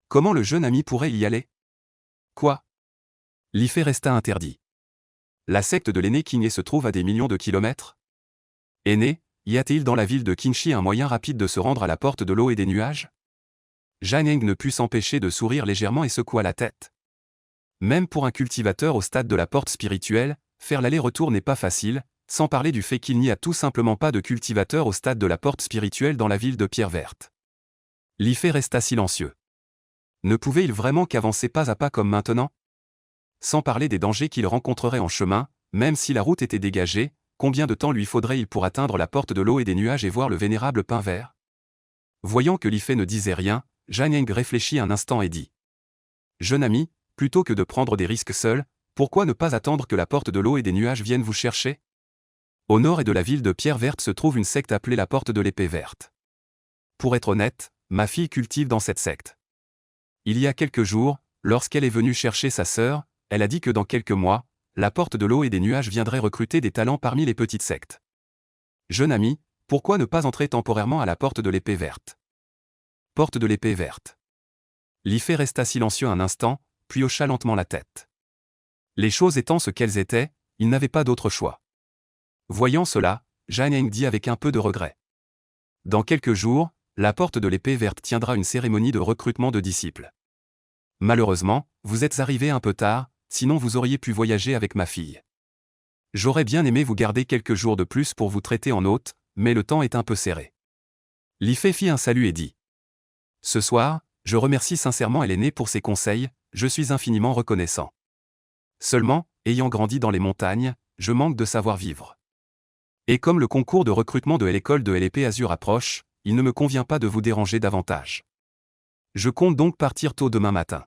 Comment le jeune ami pourrait y aller? Quoi? Li Fei resta interdit. La secte de l'aîné Qingye se trouve à des millions de kilomètres? Aîné, y a-t-il dans la ville de Qinshi un moyen rapide de se rendre à la porte de l'eau et des nuages? Zhang ne put s'empêcher de sourire légèrement et secoua la tête. Même pour un cultivateur au stade de la porte spirituelle, faire l'aller-retour n'est pas facile, sans parler du fait qu'il n'y a tout simplement pas de cultivateur au stade de la porte spirituelle dans la ville de Pierre Verte. Li Fei resta silencieux. Ne pouvait-il vraiment qu'avancer pas à pas comme maintenant? Sans parler des dangers qu'il rencontrerait en chemin, même si la route était dégagée, combien de temps lui faudrait-il pour atteindre la porte de l'eau et des nuages et voir le vénérable pin vert? Voyant que Li Fei ne disait rien, Zhang réfléchit un instant et dit. Jeune ami, plutôt que de prendre des risques seul, pourquoi ne pas attendre que la porte de l'eau et des nuages vienne vous chercher? Au nord et de la ville de Pierre Verte se trouve une secte appelée la Porte de l'Épée Verte. Pour être honnête, ma fille cultive dans cette secte. Il y a quelques jours, lorsqu'elle est venue chercher sa sœur, elle a dit que dans quelques mois, la Porte de l'eau et des nuages viendrait recruter des talents parmi les petites sectes. Jeune ami, pourquoi ne pas entrer temporairement à la Porte de l'Épée Verte? Porte de l'Épée Verte. Li Fei resta silencieux un instant, puis hocha lentement la tête. Les choses étant ce qu'elles étaient, il n'avait pas d'autre choix. Voyant cela, Zhang dit avec un peu de regret. Dans quelques jours, la Porte de l'Épée Verte tiendra une cérémonie de recrutement de disciples. Malheureusement, vous êtes arrivé un peu tard, sinon vous auriez pu voyager avec ma fille. J'aurais bien aimé vous garder quelques jours de plus pour vous traiter en hôte, mais le temps est un peu serré. Li Fei fit un salut et dit. Ce soir, je remercie sincèrement l'aîné pour ses conseils, je suis infiniment reconnaissant. Seulement, ayant grandi dans les montagnes, je manque de savoir-vivre. Et comme le concours de recrutement de l'école de l'épée Azur approche, il ne me convient pas de vous déranger davantage. Je compte donc partir tôt demain matin.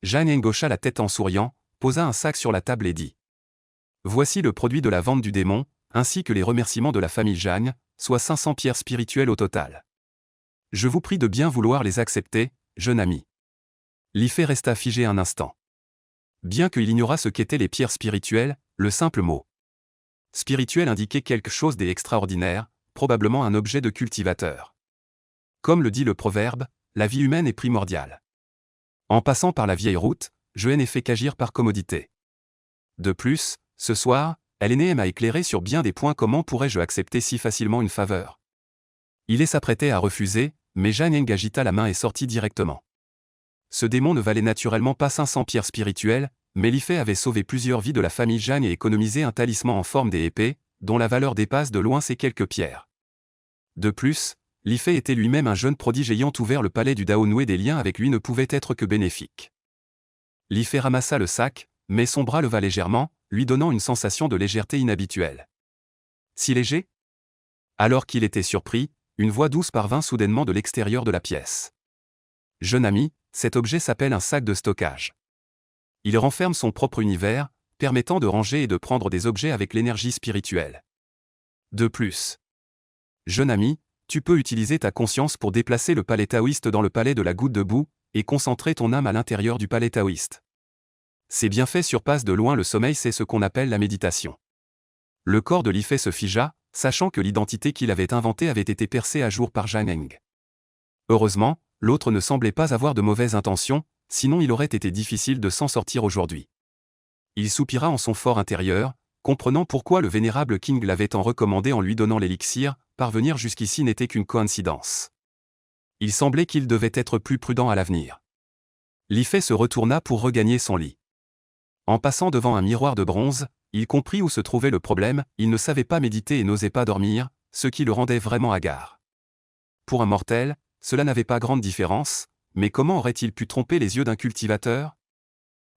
Zhang hocha la tête en souriant, posa un sac sur la table et dit. Voici le produit de la vente du démon, ainsi que les remerciements de la famille Zhang, soit 500 pierres spirituelles au total. Je vous prie de bien vouloir les accepter, jeune ami. Li Fei resta figé un instant. Bien qu'il ignorât ce qu'étaient les pierres spirituelles, le simple mot spirituel indiquait quelque chose d'extraordinaire, probablement un objet de cultivateur. Comme le dit le proverbe, la vie humaine est primordiale. En passant par la vieille route, je n'ai fait qu'agir par commodité. De plus, ce soir, l'aîné m'a éclairé sur bien des points. Comment pourrais-je accepter si facilement une faveur? Il s'apprêtait à refuser, mais Zhang agita la main et sortit directement. Ce démon ne valait naturellement pas 500 pierres spirituelles, mais Li Fei avait sauvé plusieurs vies de la famille Zhang et économisé un talisman en forme des épées, dont la valeur dépasse de loin ces quelques pierres. De plus, Li Fei était lui-même un jeune prodige ayant ouvert le palais du Dao. Nouer des liens avec lui ne pouvait être que bénéfique. Li Fei ramassa le sac, mais son bras leva légèrement, lui donnant une sensation de légèreté inhabituelle. Si léger? Alors qu'il était surpris, une voix douce parvint soudainement de l'extérieur de la pièce. Jeune ami, cet objet s'appelle un sac de stockage. Il renferme son propre univers, permettant de ranger et de prendre des objets avec l'énergie spirituelle. De plus, jeune ami, tu peux utiliser ta conscience pour déplacer le palais taoïste dans le palais de la goutte de boue, et concentrer ton âme à l'intérieur du palais taoïste. Ces bienfaits surpassent de loin le sommeil, c'est ce qu'on appelle la méditation. Le corps de Li Fei se figea, sachant que l'identité qu'il avait inventée avait été percée à jour par Zhang. Heureusement, l'autre ne semblait pas avoir de mauvaises intentions, sinon il aurait été difficile de s'en sortir aujourd'hui. Il soupira en son fort intérieur, comprenant pourquoi le vénérable King l'avait tant recommandé en lui donnant l'élixir. Parvenir jusqu'ici n'était qu'une coïncidence. Il semblait qu'il devait être plus prudent à l'avenir. Li Fei se retourna pour regagner son lit. En passant devant un miroir de bronze, il comprit où se trouvait le problème. Il ne savait pas méditer et n'osait pas dormir, ce qui le rendait vraiment hagard. Pour un mortel, cela n'avait pas grande différence, mais comment aurait-il pu tromper les yeux d'un cultivateur?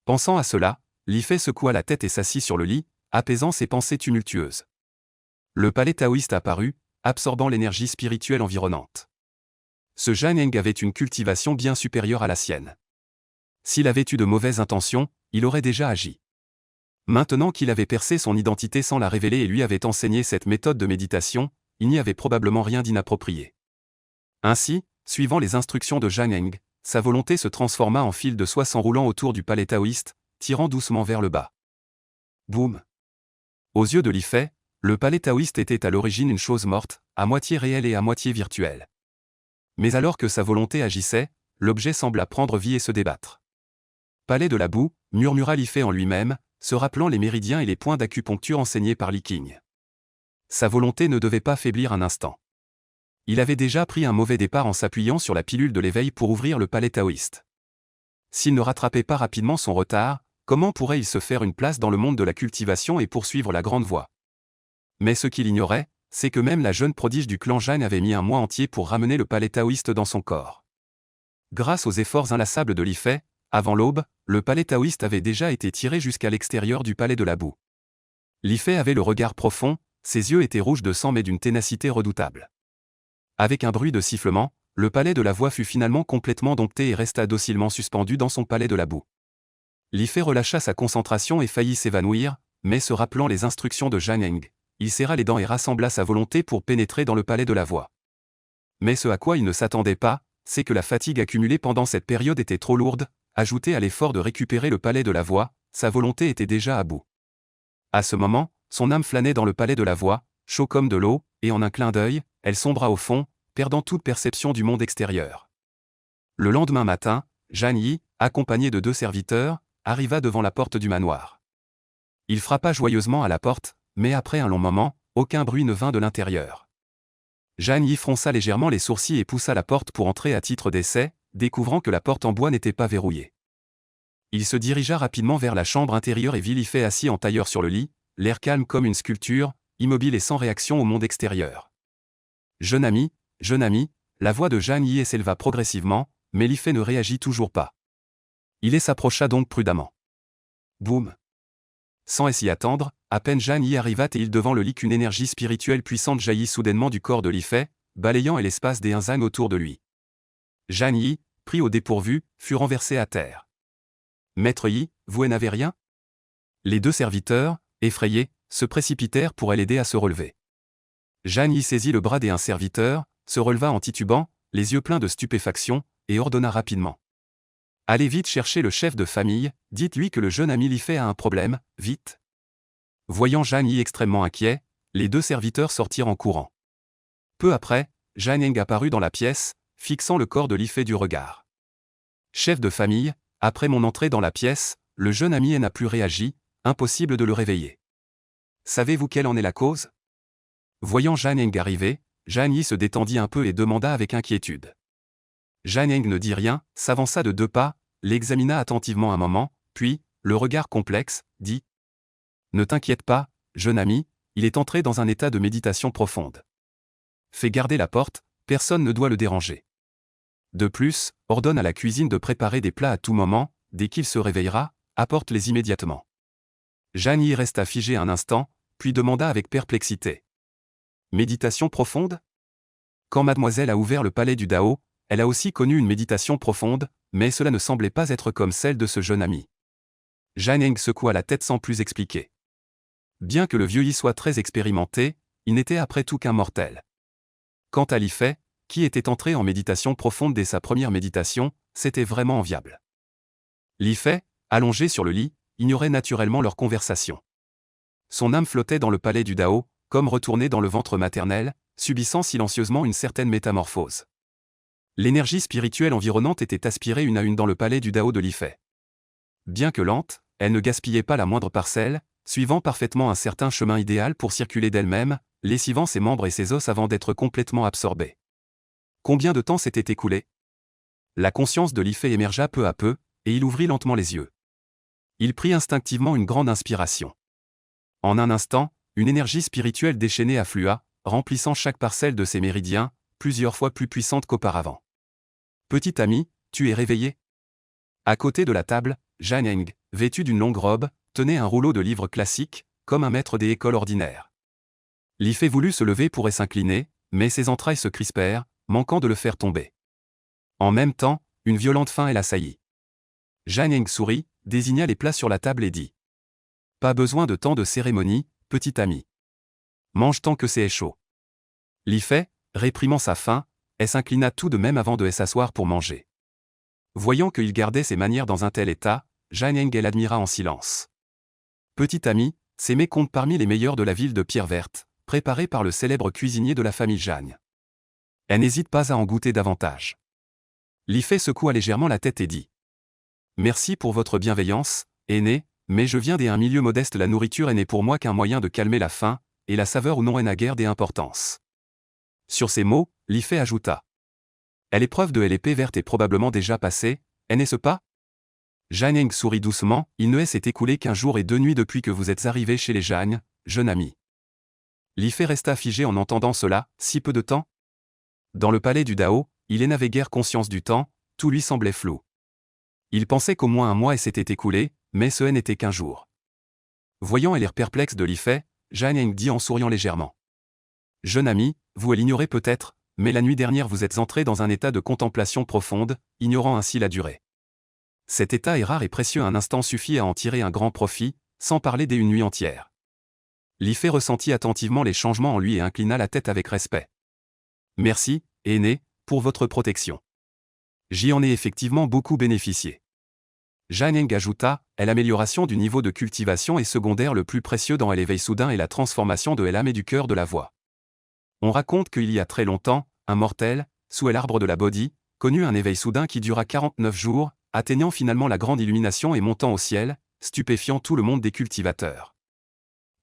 Pensant à cela, Li Fei secoua la tête et s'assit sur le lit, apaisant ses pensées tumultueuses. Le palais taoïste apparut, absorbant l'énergie spirituelle environnante. Ce Zhang avait une cultivation bien supérieure à la sienne. S'il avait eu de mauvaises intentions, il aurait déjà agi. Maintenant qu'il avait percé son identité sans la révéler et lui avait enseigné cette méthode de méditation, il n'y avait probablement rien d'inapproprié. Ainsi, suivant les instructions de Zhang, sa volonté se transforma en fil de soie s'enroulant autour du palais taoïste, tirant doucement vers le bas. Boum! Aux yeux de Li Fei, le palais taoïste était à l'origine une chose morte, à moitié réelle et à moitié virtuelle. Mais alors que sa volonté agissait, l'objet sembla prendre vie et se débattre. Palais de la boue, murmura Li Fei en lui-même, se rappelant les méridiens et les points d'acupuncture enseignés par Li Qing. Sa volonté ne devait pas faiblir un instant. Il avait déjà pris un mauvais départ en s'appuyant sur la pilule de l'éveil pour ouvrir le palais taoïste. S'il ne rattrapait pas rapidement son retard, comment pourrait-il se faire une place dans le monde de la cultivation et poursuivre la grande voie? Mais ce qu'il ignorait, c'est que même la jeune prodige du clan Zhang avait mis un mois entier pour ramener le palais taoïste dans son corps. Grâce aux efforts inlassables de Li Fei, avant l'aube, le palais taoïste avait déjà été tiré jusqu'à l'extérieur du palais de la boue. Li Fei avait le regard profond, ses yeux étaient rouges de sang mais d'une ténacité redoutable. Avec un bruit de sifflement, le palais de la voie fut finalement complètement dompté et resta docilement suspendu dans son palais de la boue. Li Fei relâcha sa concentration et faillit s'évanouir, mais se rappelant les instructions de Zhang Heng, il serra les dents et rassembla sa volonté pour pénétrer dans le palais de la voie. Mais ce à quoi il ne s'attendait pas, c'est que la fatigue accumulée pendant cette période était trop lourde, ajoutée à l'effort de récupérer le palais de la voie, sa volonté était déjà à bout. À ce moment, son âme flânait dans le palais de la voie, chaud comme de l'eau, et en un clin d'œil, elle sombra au fond, perdant toute perception du monde extérieur. Le lendemain matin, Zhang Yi, accompagné de 2 serviteurs, arriva devant la porte du manoir. Il frappa joyeusement à la porte, mais après un long moment, aucun bruit ne vint de l'intérieur. Zhang Yi fronça légèrement les sourcils et poussa la porte pour entrer à titre d'essai, découvrant que la porte en bois n'était pas verrouillée. Il se dirigea rapidement vers la chambre intérieure et vit Li Fei assis en tailleur sur le lit, l'air calme comme une sculpture, immobile et sans réaction au monde extérieur. « Jeune ami, la voix de Zhang Yi s'éleva progressivement, mais Li Fei ne réagit toujours pas. Il s'approcha donc prudemment. Boum! Sans s'y attendre, à peine Zhang Yi arriva-t-il devant le lit qu'une énergie spirituelle puissante jaillit soudainement du corps de Li Fei, balayant l'espace des Yinzang autour de lui. Zhang Yi, pris au dépourvu, fut renversé à terre. Maître Yi, vous n'avez rien? Les 2 serviteurs, effrayés, se précipitèrent pour l'aider à se relever. Zhang Yi saisit le bras d'un serviteur, se releva en titubant, les yeux pleins de stupéfaction, et ordonna rapidement. Allez vite chercher le chef de famille, dites-lui que le jeune ami Li Fei a un problème, vite. Voyant Zhang Yi extrêmement inquiet, les 2 serviteurs sortirent en courant. Peu après, Zhang Heng apparut dans la pièce, fixant le corps de Li Fei du regard. Chef de famille, après mon entrée dans la pièce, le jeune ami n'a plus réagi, impossible de le réveiller. Savez-vous quelle en est la cause? Voyant Zhang Heng arriver, Zhang Yi se détendit un peu et demanda avec inquiétude. Zhang Heng ne dit rien, s'avança de 2 pas, l'examina attentivement un moment, puis, le regard complexe, dit « Ne t'inquiète pas, jeune ami, il est entré dans un état de méditation profonde. Fais garder la porte, personne ne doit le déranger. De plus, ordonne à la cuisine de préparer des plats à tout moment, dès qu'il se réveillera, apporte-les immédiatement. » Zhang Yi resta figé un instant, puis demanda avec perplexité. « Méditation profonde? Quand mademoiselle a ouvert le palais du Dao, elle a aussi connu une méditation profonde, mais cela ne semblait pas être comme celle de ce jeune ami. » Zhang Heng secoua la tête sans plus expliquer. Bien que le vieux Yi soit très expérimenté, il n'était après tout qu'un mortel. Quant à Li Fei, qui était entré en méditation profonde dès sa première méditation, c'était vraiment enviable. Li Fei, allongé sur le lit, ignorait naturellement leur conversation. Son âme flottait dans le palais du Dao, comme retournée dans le ventre maternel, subissant silencieusement une certaine métamorphose. L'énergie spirituelle environnante était aspirée une à une dans le palais du Dao de Li Fei. Bien que lente, elle ne gaspillait pas la moindre parcelle, suivant parfaitement un certain chemin idéal pour circuler d'elle-même, lessivant ses membres et ses os avant d'être complètement absorbée. Combien de temps s'était écoulé? La conscience de Li Fei émergea peu à peu, et il ouvrit lentement les yeux. Il prit instinctivement une grande inspiration. En un instant, une énergie spirituelle déchaînée afflua, remplissant chaque parcelle de ses méridiens, plusieurs fois plus puissante qu'auparavant. Petit ami, tu es réveillé? À côté de la table, Zhang Heng, vêtu d'une longue robe, tenait un rouleau de livres classiques, comme un maître des écoles ordinaires. Li Fei voulut se lever pour s'incliner, mais ses entrailles se crispèrent, manquant de le faire tomber. En même temps, une violente faim l'assaillit. Zhang Heng sourit, désigna les plats sur la table et dit « Pas besoin de tant de cérémonie, petit ami. Mange tant que c'est chaud. » Li Fei, réprimant sa faim, elle s'inclina tout de même avant de s'asseoir pour manger. Voyant qu'il gardait ses manières dans un tel état, Zhang Heng l'admira en silence. Petit ami, ces mets comptent parmi les meilleurs de la ville de Pierre Verte, préparés par le célèbre cuisinier de la famille Zhang. Elle n'hésite pas à en goûter davantage. Li Fei secoua légèrement la tête et dit « Merci pour votre bienveillance, aîné, mais je viens d'un milieu modeste. La nourriture n'est pour moi qu'un moyen de calmer la faim, et la saveur ou non est naguère d'importance. Sur ces mots, Li Fei ajouta. L'épreuve de l'épée verte est probablement déjà passée, n'est-ce pas? Zhang sourit doucement, il ne s'est écoulé qu'1 jour et 2 nuits depuis que vous êtes arrivé chez les Zhang, jeune ami. Li Fei resta figé en entendant cela, si peu de temps? Dans le palais du Dao, il n'avait guère conscience du temps, tout lui semblait flou. Il pensait qu'au moins 1 mois s'était écoulé, mais ce n'était qu'1 jour. Voyant l'air perplexe de Li Fei, Zhang dit en souriant légèrement. Jeune ami, vous l'ignorez peut-être, mais la nuit dernière vous êtes entré dans un état de contemplation profonde, ignorant ainsi la durée. Cet état est rare et précieux, un instant suffit à en tirer un grand profit, sans parler d'une nuit entière. Li Fei ressentit attentivement les changements en lui et inclina la tête avec respect. Merci, aîné, pour votre protection. J'y en ai effectivement beaucoup bénéficié. Zhang ajouta, l'amélioration du niveau de cultivation est secondaire, le plus précieux dans l'éveil soudain et la transformation de l'âme et du cœur de la voix. On raconte qu'il y a très longtemps, un mortel, sous l'arbre de la Bodhi, connut un éveil soudain qui dura 49 jours, atteignant finalement la grande illumination et montant au ciel, stupéfiant tout le monde des cultivateurs.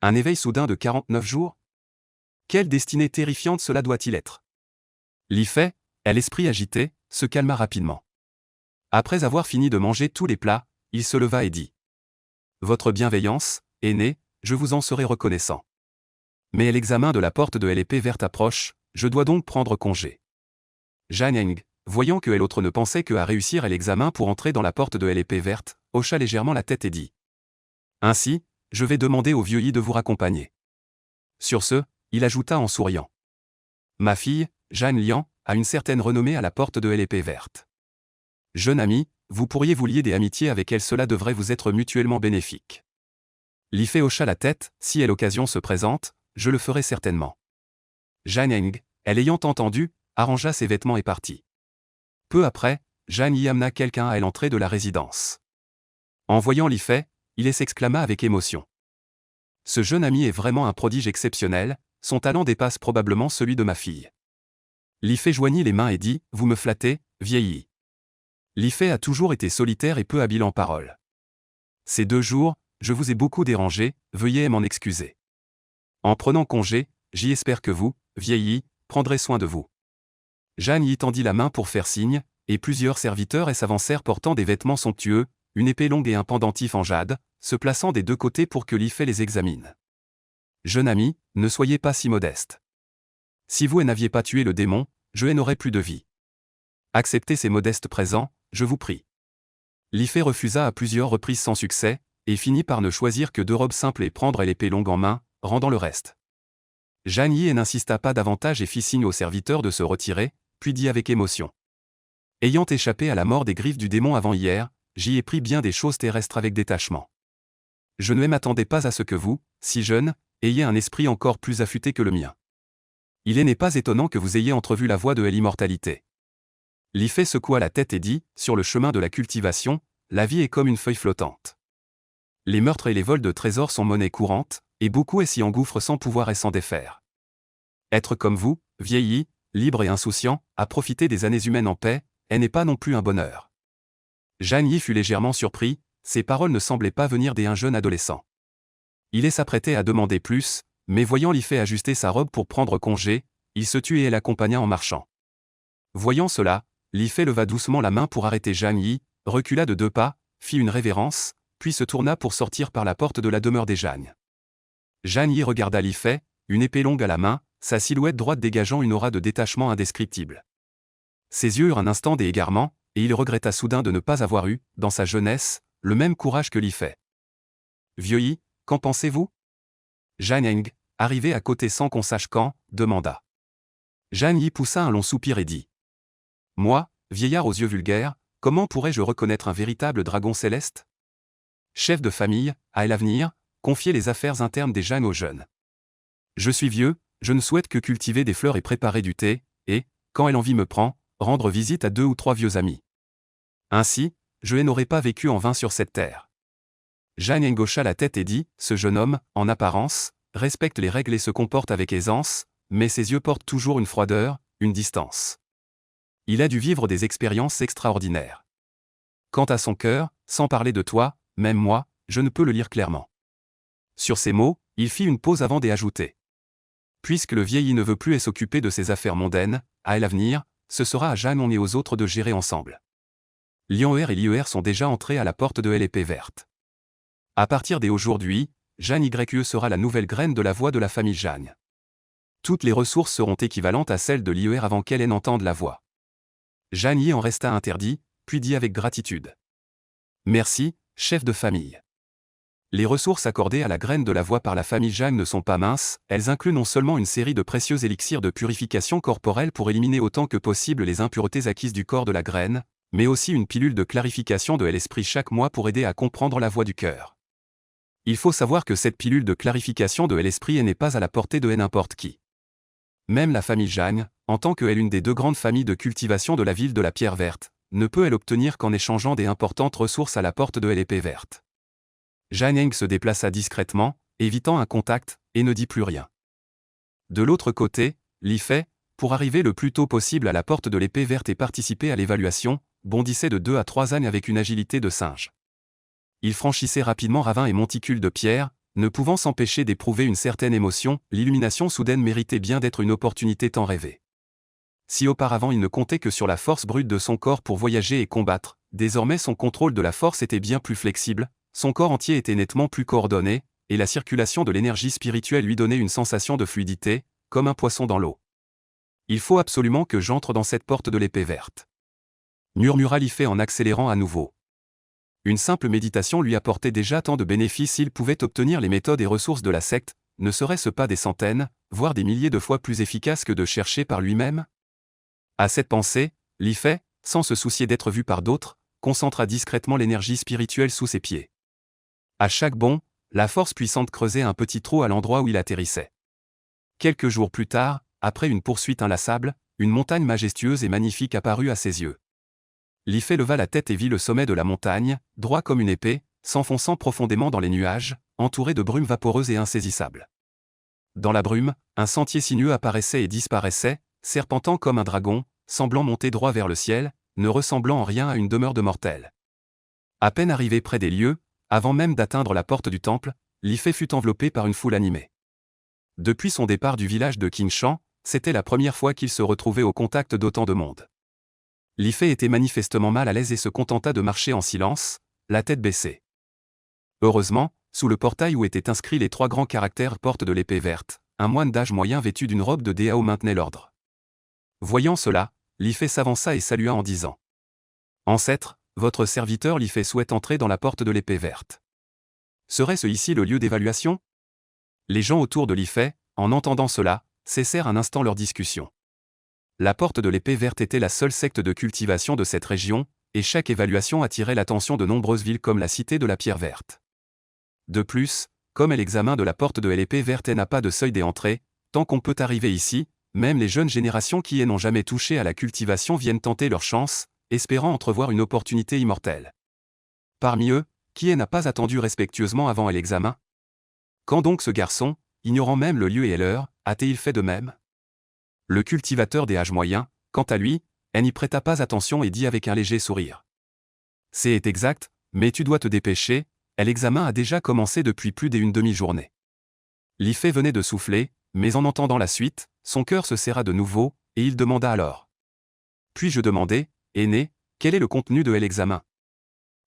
Un éveil soudain de 49 jours? Quelle destinée terrifiante cela doit-il être? Li Fei, l'esprit agité, se calma rapidement. Après avoir fini de manger tous les plats, il se leva et dit. Votre bienveillance, aîné, je vous en serai reconnaissant. Mais l'examen de la porte de l'épée verte approche, je dois donc prendre congé. Zhang, voyant que l'autre ne pensait qu'à réussir l'examen pour entrer dans la porte de l'épée verte, hocha légèrement la tête et dit. Ainsi, je vais demander au vieux Yi de vous raccompagner. Sur ce, il ajouta en souriant. Ma fille, Zhang Liang, a une certaine renommée à la porte de l'épée verte. Jeune ami, vous pourriez vous lier des amitiés avec elle, cela devrait vous être mutuellement bénéfique. Li Fei hocha la tête, si l'occasion se présente, je le ferai certainement. Zhang, ayant entendu, arrangea ses vêtements et partit. Peu après, Zhang Yi amena quelqu'un à l'entrée de la résidence. En voyant Li Fei, il s'exclama avec émotion. Ce jeune ami est vraiment un prodige exceptionnel, son talent dépasse probablement celui de ma fille. Li Fei joignit les mains et dit, vous me flattez, vieilli. Li Fei a toujours été solitaire et peu habile en parole. Ces 2 jours, je vous ai beaucoup dérangé, veuillez m'en excuser. En prenant congé, j'y espère que vous, vieilli, prendrez soin de vous. Zhang Yi tendit la main pour faire signe, et plusieurs serviteurs s'avancèrent portant des vêtements somptueux, une épée longue et un pendentif en jade, se plaçant des 2 côtés pour que Li Fei les examine. Jeune ami, ne soyez pas si modeste. Si vous n'aviez pas tué le démon, je n'aurais plus de vie. Acceptez ces modestes présents, je vous prie. Li Fei refusa à plusieurs reprises sans succès, et finit par ne choisir que 2 robes simples et prendre l'épée longue en main, rendant le reste. Zhang Yi n'insista pas davantage et fit signe aux serviteurs de se retirer, puis dit avec émotion. Ayant échappé à la mort des griffes du démon avant hier, j'y ai pris bien des choses terrestres avec détachement. Je ne m'attendais pas à ce que vous, si jeune, ayez un esprit encore plus affûté que le mien. Il n'est pas étonnant que vous ayez entrevu la voie de l'immortalité. Li Fei secoua la tête et dit, sur le chemin de la cultivation, la vie est comme une feuille flottante. Les meurtres et les vols de trésors sont monnaie courante, et beaucoup s'y engouffrent sans pouvoir s'en défaire. Être comme vous, vieilli, libre et insouciant, à profiter des années humaines en paix, n'est pas non plus un bonheur. Zhang Yi fut légèrement surpris, ces paroles ne semblaient pas venir d'un jeune adolescent. Il s'apprêtait à demander plus, mais voyant Li Fei ajuster sa robe pour prendre congé, il se tut et l'accompagna en marchant. Voyant cela, Li Fei leva doucement la main pour arrêter Zhang Yi, recula de 2 pas, fit une révérence, puis se tourna pour sortir par la porte de la demeure des Zhang. Zhang Yi regarda Li Fei, une épée longue à la main, sa silhouette droite dégageant une aura de détachement indescriptible. Ses yeux eurent un instant des égarements, et il regretta soudain de ne pas avoir eu, dans sa jeunesse, le même courage que Li Fei. Vieux Yi, qu'en pensez-vous? Zhang, arrivé à côté sans qu'on sache quand, demanda. Zhang Yi poussa un long soupir et dit. Moi, vieillard aux yeux vulgaires, comment pourrais-je reconnaître un véritable dragon céleste? Chef de famille, à l'avenir, confier les affaires internes des Zhang aux jeunes. Je suis vieux, je ne souhaite que cultiver des fleurs et préparer du thé, et, quand l'envie me prend, rendre visite à 2 ou 3 vieux amis. Ainsi, je n'aurais pas vécu en vain sur cette terre. Zhang hocha la tête et dit, ce jeune homme, en apparence, respecte les règles et se comporte avec aisance, mais ses yeux portent toujours une froideur, une distance. Il a dû vivre des expériences extraordinaires. Quant à son cœur, sans parler de toi, même moi, je ne peux le lire clairement. Sur ces mots, il fit une pause avant d'ajouter. Puisque le vieil ne veut plus s'occuper de ses affaires mondaines, à l'avenir, ce sera à Jeanne et aux autres de gérer ensemble. Lion-R et Lier sont déjà entrés à la porte de l'épée verte. À partir d'aujourd'hui, Jeanne YE sera la nouvelle graine de la voix de la famille Jeanne. Toutes les ressources seront équivalentes à celles de Lier avant qu'elle n'entende la voix. Jeanne y en resta interdit, puis dit avec gratitude. Merci, chef de famille. Les ressources accordées à la graine de la voix par la famille Jeanne ne sont pas minces, elles incluent non seulement une série de précieux élixirs de purification corporelle pour éliminer autant que possible les impuretés acquises du corps de la graine, mais aussi une pilule de clarification de l'esprit chaque mois pour aider à comprendre la voix du cœur. Il faut savoir que cette pilule de clarification de l'esprit n'est pas à la portée de n'importe qui. Même la famille Jeanne, en tant qu'elle une des deux grandes familles de cultivation de la ville de la Pierre Verte, ne peut elle obtenir qu'en échangeant des importantes ressources à la porte de l'épée verte. Jeanne Eng se déplaça discrètement, évitant un contact, et ne dit plus rien. De l'autre côté, Li Fei, pour arriver le plus tôt possible à la porte de l'épée verte et participer à l'évaluation, bondissait de 2 à 3 ânes avec une agilité de singe. Il franchissait rapidement ravins et monticules de pierre, ne pouvant s'empêcher d'éprouver une certaine émotion, l'illumination soudaine méritait bien d'être une opportunité tant rêvée. Si auparavant il ne comptait que sur la force brute de son corps pour voyager et combattre, désormais son contrôle de la force était bien plus flexible, son corps entier était nettement plus coordonné, et la circulation de l'énergie spirituelle lui donnait une sensation de fluidité, comme un poisson dans l'eau. Il faut absolument que j'entre dans cette porte de l'épée verte. Murmura Li Fei en accélérant à nouveau. Une simple méditation lui apportait déjà tant de bénéfices s'il pouvait obtenir les méthodes et ressources de la secte, ne serait-ce pas des centaines, voire des milliers de fois plus efficaces que de chercher par lui-même? À cette pensée, Li Fei, sans se soucier d'être vu par d'autres, concentra discrètement l'énergie spirituelle sous ses pieds. À chaque bond, la force puissante creusait un petit trou à l'endroit où il atterrissait. Quelques jours plus tard, après une poursuite inlassable, une montagne majestueuse et magnifique apparut à ses yeux. Li Fei leva la tête et vit le sommet de la montagne, droit comme une épée, s'enfonçant profondément dans les nuages, entouré de brume vaporeuse et insaisissable. Dans la brume, un sentier sinueux apparaissait et disparaissait, serpentant comme un dragon, semblant monter droit vers le ciel, ne ressemblant en rien à une demeure de mortels. À peine arrivé près des lieux, avant même d'atteindre la porte du temple, Li Fei fut enveloppé par une foule animée. Depuis son départ du village de Qingshan, c'était la première fois qu'il se retrouvait au contact d'autant de monde. Li Fei était manifestement mal à l'aise et se contenta de marcher en silence, la tête baissée. Heureusement, sous le portail où étaient inscrits les 3 grands caractères porte de l'épée verte, un moine d'âge moyen vêtu d'une robe de Dao maintenait l'ordre. Voyant cela, Li Fei s'avança et salua en disant : Ancêtre, votre serviteur Li Fei souhaite entrer dans la porte de l'épée verte. Serait-ce ici le lieu d'évaluation? Les gens autour de Li Fei, en entendant cela, cessèrent un instant leur discussion. La porte de l'épée verte était la seule secte de cultivation de cette région, et chaque évaluation attirait l'attention de nombreuses villes comme la cité de la Pierre Verte. De plus, comme l'examen de la porte de l'épée verte n'a pas de seuil d'entrée, tant qu'on peut arriver ici, même les jeunes générations qui n'ont jamais touché à la cultivation viennent tenter leur chance, espérant entrevoir une opportunité immortelle. Parmi eux, qui n'a pas attendu respectueusement avant l'examen? Quand donc ce garçon, ignorant même le lieu et l'heure, a-t-il fait de même? Le cultivateur des âges moyens, quant à lui, n'y prêta pas attention et dit avec un léger sourire. C'est exact, mais tu dois te dépêcher, l'examen a déjà commencé depuis plus d'une demi-journée. Li Fei venait de souffler, mais en entendant la suite, son cœur se serra de nouveau, et il demanda alors. Puis-je demander, aîné, quel est le contenu de l'examen?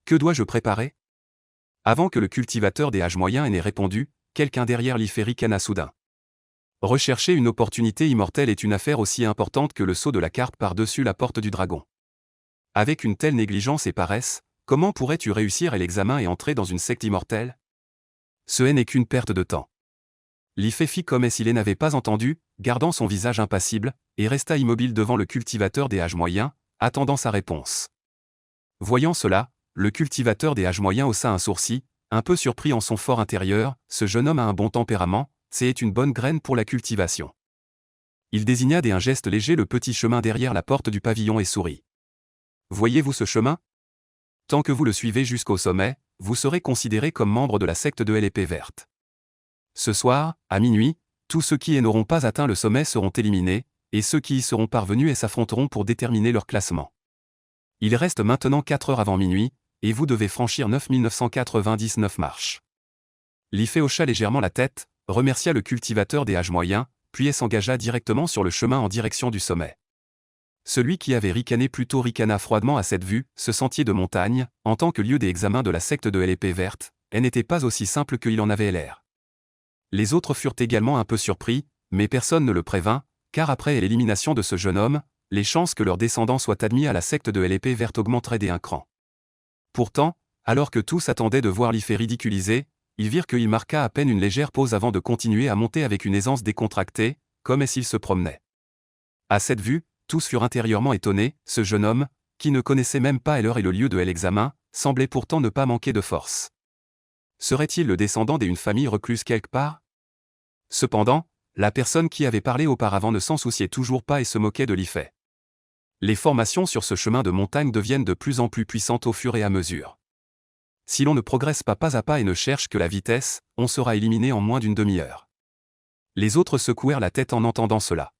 Que dois-je préparer? Avant que le cultivateur des âges moyens n'ait répondu, quelqu'un derrière Li Fei ricana soudain. Rechercher une opportunité immortelle est une affaire aussi importante que le saut de la carpe par-dessus la porte du dragon. Avec une telle négligence et paresse, comment pourrais-tu réussir l'examen et entrer dans une secte immortelle? Ce n'est qu'une perte de temps. Li Fei fit comme s'il n'avait pas entendu, gardant son visage impassible, et resta immobile devant le cultivateur des âges moyens, attendant sa réponse. Voyant cela, le cultivateur des âges moyens haussa un sourcil, un peu surpris en son fort intérieur, ce jeune homme a un bon tempérament, c'est une bonne graine pour la cultivation. Il désigna d'un geste léger le petit chemin derrière la porte du pavillon et sourit. Voyez-vous ce chemin? Tant que vous le suivez jusqu'au sommet, vous serez considéré comme membre de la secte de l'épée verte. Ce soir, à minuit, tous ceux qui n'auront pas atteint le sommet seront éliminés, et ceux qui y seront parvenus s'affronteront pour déterminer leur classement. Il reste maintenant 4 heures avant minuit, et vous devez franchir 9999 marches. Li Fei hocha légèrement la tête, remercia le cultivateur des âges moyens, puis s'engagea directement sur le chemin en direction du sommet. Celui qui avait ricané plus tôt ricana froidement à cette vue, ce sentier de montagne, en tant que lieu des examens de la secte de l'épée verte, n'était pas aussi simple qu'il en avait l'air. Les autres furent également un peu surpris, mais personne ne le prévint, car après l'élimination de ce jeune homme, les chances que leurs descendants soient admis à la secte de l'épée verte augmenteraient d'un cran. Pourtant, alors que tous attendaient de voir l'Ifé ridiculisé, ils virent qu'il marqua à peine une légère pause avant de continuer à monter avec une aisance décontractée, comme s'il se promenait. À cette vue, tous furent intérieurement étonnés, ce jeune homme, qui ne connaissait même pas l'heure et le lieu de l'examen, semblait pourtant ne pas manquer de force. Serait-il le descendant d'une famille recluse quelque part? Cependant, la personne qui avait parlé auparavant ne s'en souciait toujours pas et se moquait de l'Ifé. Les formations sur ce chemin de montagne deviennent de plus en plus puissantes au fur et à mesure. Si l'on ne progresse pas à pas et ne cherche que la vitesse, on sera éliminé en moins d'une demi-heure. Les autres secouèrent la tête en entendant cela.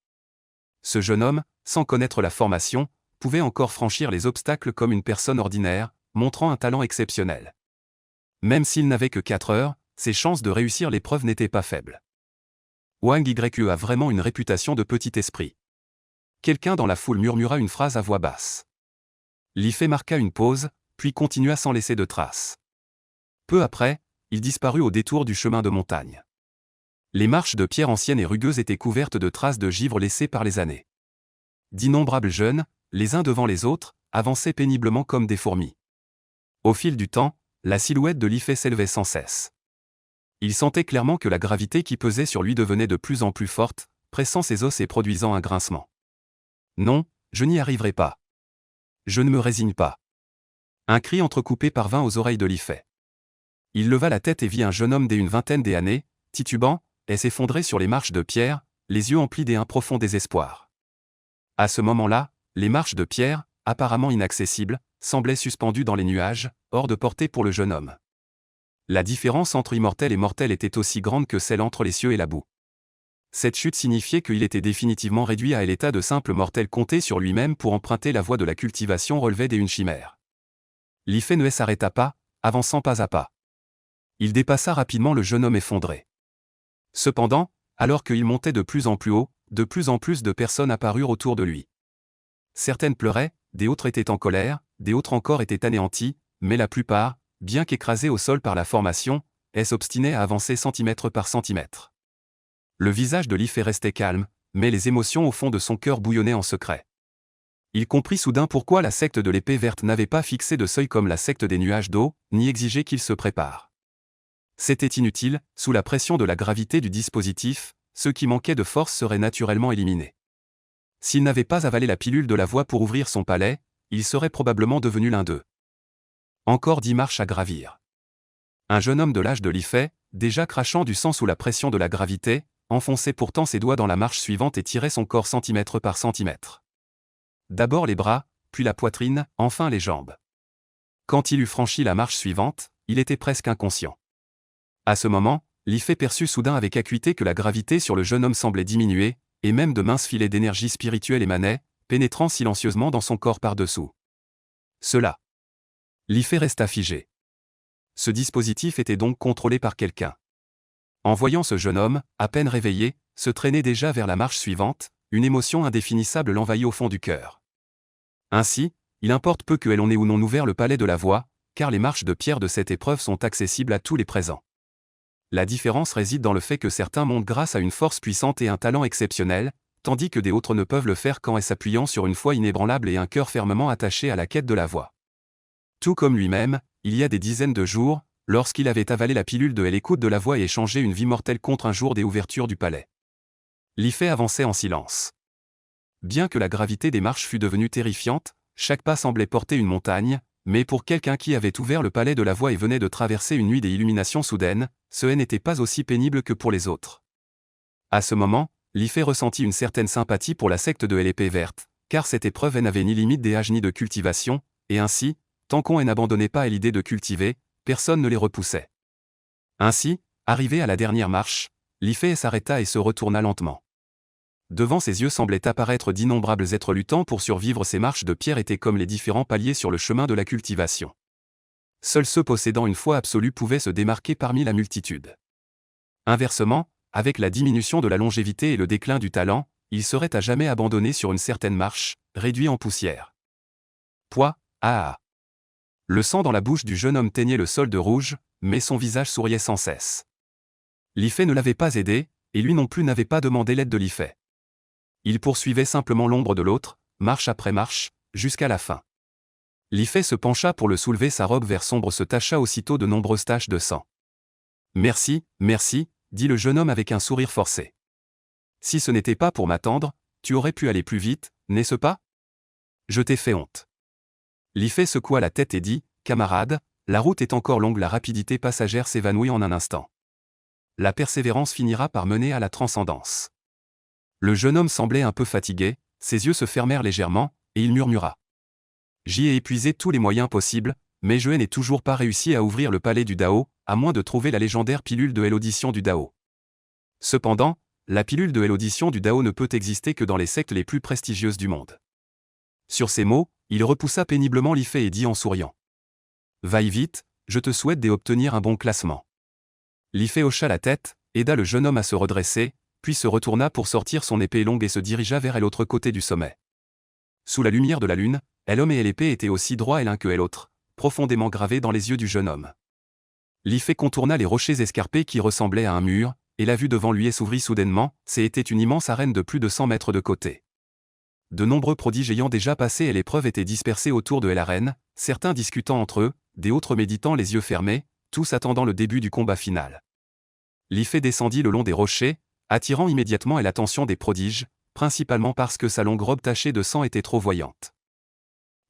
Ce jeune homme, sans connaître la formation, pouvait encore franchir les obstacles comme une personne ordinaire, montrant un talent exceptionnel. Même s'il n'avait que 4 heures, ses chances de réussir l'épreuve n'étaient pas faibles. Wang Yue a vraiment une réputation de petit esprit. Quelqu'un dans la foule murmura une phrase à voix basse. L'Ifé marqua une pause, puis continua sans laisser de traces. Peu après, il disparut au détour du chemin de montagne. Les marches de pierre anciennes et rugueuses étaient couvertes de traces de givre laissées par les années. D'innombrables jeunes, les uns devant les autres, avançaient péniblement comme des fourmis. Au fil du temps, la silhouette de l'Ifé s'élevait sans cesse. Il sentait clairement que la gravité qui pesait sur lui devenait de plus en plus forte, pressant ses os et produisant un grincement. Non, je n'y arriverai pas. Je ne me résigne pas. Un cri entrecoupé parvint aux oreilles de l'Ifé. Il leva la tête et vit un jeune homme d'une vingtaine d'années, titubant, et s'effondrer sur les marches de pierre, les yeux emplis d'un profond désespoir. À ce moment-là, les marches de pierre, apparemment inaccessibles, semblaient suspendues dans les nuages, hors de portée pour le jeune homme. La différence entre immortel et mortel était aussi grande que celle entre les cieux et la boue. Cette chute signifiait qu'il était définitivement réduit à l'état de simple mortel compté sur lui-même pour emprunter la voie de la cultivation relevée d'une chimère. L'Ifé ne s'arrêta pas, avançant pas à pas. Il dépassa rapidement le jeune homme effondré. Cependant, alors qu'il montait de plus en plus haut, de plus en plus de personnes apparurent autour de lui. Certaines pleuraient, des autres étaient en colère, des autres encore étaient anéanties, mais la plupart, bien qu'écrasés au sol par la formation, s'obstinaient à avancer centimètre par centimètre. Le visage de l'Ifé restait calme, mais les émotions au fond de son cœur bouillonnaient en secret. Il comprit soudain pourquoi la secte de l'épée verte n'avait pas fixé de seuil comme la secte des nuages d'eau, ni exigé qu'il se prépare. C'était inutile, sous la pression de la gravité du dispositif, ceux qui manquaient de force seraient naturellement éliminés. S'il n'avait pas avalé la pilule de la voie pour ouvrir son palais, il serait probablement devenu l'un d'eux. Encore 10 marches à gravir. Un jeune homme de l'âge de l'Ifé, déjà crachant du sang sous la pression de la gravité, enfonçait pourtant ses doigts dans la marche suivante et tirait son corps centimètre par centimètre. D'abord les bras, puis la poitrine, enfin les jambes. Quand il eut franchi la marche suivante, il était presque inconscient. À ce moment, l'Ifé perçut soudain avec acuité que la gravité sur le jeune homme semblait diminuer, et même de minces filets d'énergie spirituelle émanaient, pénétrant silencieusement dans son corps par-dessous. Cela. L'Ifé resta figé. Ce dispositif était donc contrôlé par quelqu'un. En voyant ce jeune homme, à peine réveillé, se traîner déjà vers la marche suivante, une émotion indéfinissable l'envahit au fond du cœur. Ainsi, il importe peu que l'on ait ou non ouvert le palais de la voie, car les marches de pierre de cette épreuve sont accessibles à tous les présents. La différence réside dans le fait que certains montent grâce à une force puissante et un talent exceptionnel, tandis que des autres ne peuvent le faire qu'en s'appuyant sur une foi inébranlable et un cœur fermement attaché à la quête de la voie. Tout comme lui-même, il y a des dizaines de jours, lorsqu'il avait avalé la pilule de l'écoute de la voie et échangé une vie mortelle contre un jour des ouvertures du palais. L'Ifé avançait en silence. Bien que la gravité des marches fût devenue terrifiante, chaque pas semblait porter une montagne, mais pour quelqu'un qui avait ouvert le palais de la voie et venait de traverser une nuit des illuminations soudaines, ce n'était pas aussi pénible que pour les autres. À ce moment, l'Ifé ressentit une certaine sympathie pour la secte de l'épée verte, car cette épreuve n'avait ni limite d'âge ni de cultivation, et ainsi, tant qu'on n'abandonnait pas à l'idée de cultiver, personne ne les repoussait. Ainsi, arrivé à la dernière marche, l'Ifé s'arrêta et se retourna lentement. Devant ses yeux semblaient apparaître d'innombrables êtres luttant pour survivre. Ces marches de pierre étaient comme les différents paliers sur le chemin de la cultivation. Seuls ceux possédant une foi absolue pouvaient se démarquer parmi la multitude. Inversement, avec la diminution de la longévité et le déclin du talent, il serait à jamais abandonné sur une certaine marche, réduit en poussière. Poids, ah. Le sang dans la bouche du jeune homme teignait le sol de rouge, mais son visage souriait sans cesse. Li Fei ne l'avait pas aidé, et lui non plus n'avait pas demandé l'aide de Li Fei. Il poursuivait simplement l'ombre de l'autre, marche après marche, jusqu'à la fin. Li Fei se pencha pour le soulever, sa robe vert sombre se tacha aussitôt de nombreuses taches de sang. Merci, merci, dit le jeune homme avec un sourire forcé. Si ce n'était pas pour m'attendre, tu aurais pu aller plus vite, n'est-ce pas? Je t'ai fait honte. Li Fei secoua la tête et dit, camarade, la route est encore longue, la rapidité passagère s'évanouit en un instant. La persévérance finira par mener à la transcendance. Le jeune homme semblait un peu fatigué, ses yeux se fermèrent légèrement, et il murmura. J'y ai épuisé tous les moyens possibles, mais je n'ai toujours pas réussi à ouvrir le palais du Dao, à moins de trouver la légendaire pilule de l'audition du Dao. Cependant, la pilule de l'audition du Dao ne peut exister que dans les sectes les plus prestigieuses du monde. Sur ces mots, il repoussa péniblement Li Fei et dit en souriant. Vaille vite, je te souhaite d'obtenir un bon classement. Li Fei hocha la tête, aida le jeune homme à se redresser, puis se retourna pour sortir son épée longue et se dirigea vers l'autre côté du sommet. Sous la lumière de la lune, l'homme et l'épée étaient aussi droits l'un que l'autre, profondément gravés dans les yeux du jeune homme. Li Fei contourna les rochers escarpés qui ressemblaient à un mur, et la vue devant lui s'ouvrit soudainement, c'était une immense arène de plus de 100 mètres de côté. De nombreux prodiges ayant déjà passé l'épreuve étaient dispersés autour de l'arène, certains discutant entre eux, d'autres méditant les yeux fermés, tous attendant le début du combat final. Li Fei descendit le long des rochers, attirant immédiatement l'attention des prodiges, principalement parce que sa longue robe tachée de sang était trop voyante.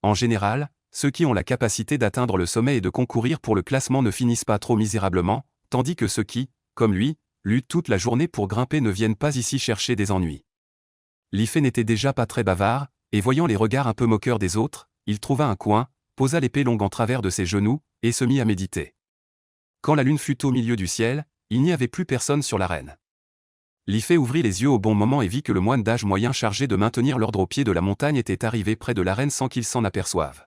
En général, ceux qui ont la capacité d'atteindre le sommet et de concourir pour le classement ne finissent pas trop misérablement, tandis que ceux qui, comme lui, luttent toute la journée pour grimper ne viennent pas ici chercher des ennuis. Li Fei n'était déjà pas très bavard, et voyant les regards un peu moqueurs des autres, il trouva un coin, posa l'épée longue en travers de ses genoux, et se mit à méditer. Quand la lune fut au milieu du ciel, il n'y avait plus personne sur l'arène. Li Fei ouvrit les yeux au bon moment et vit que le moine d'âge moyen chargé de maintenir l'ordre au pied de la montagne était arrivé près de l'arène sans qu'il s'en aperçoive.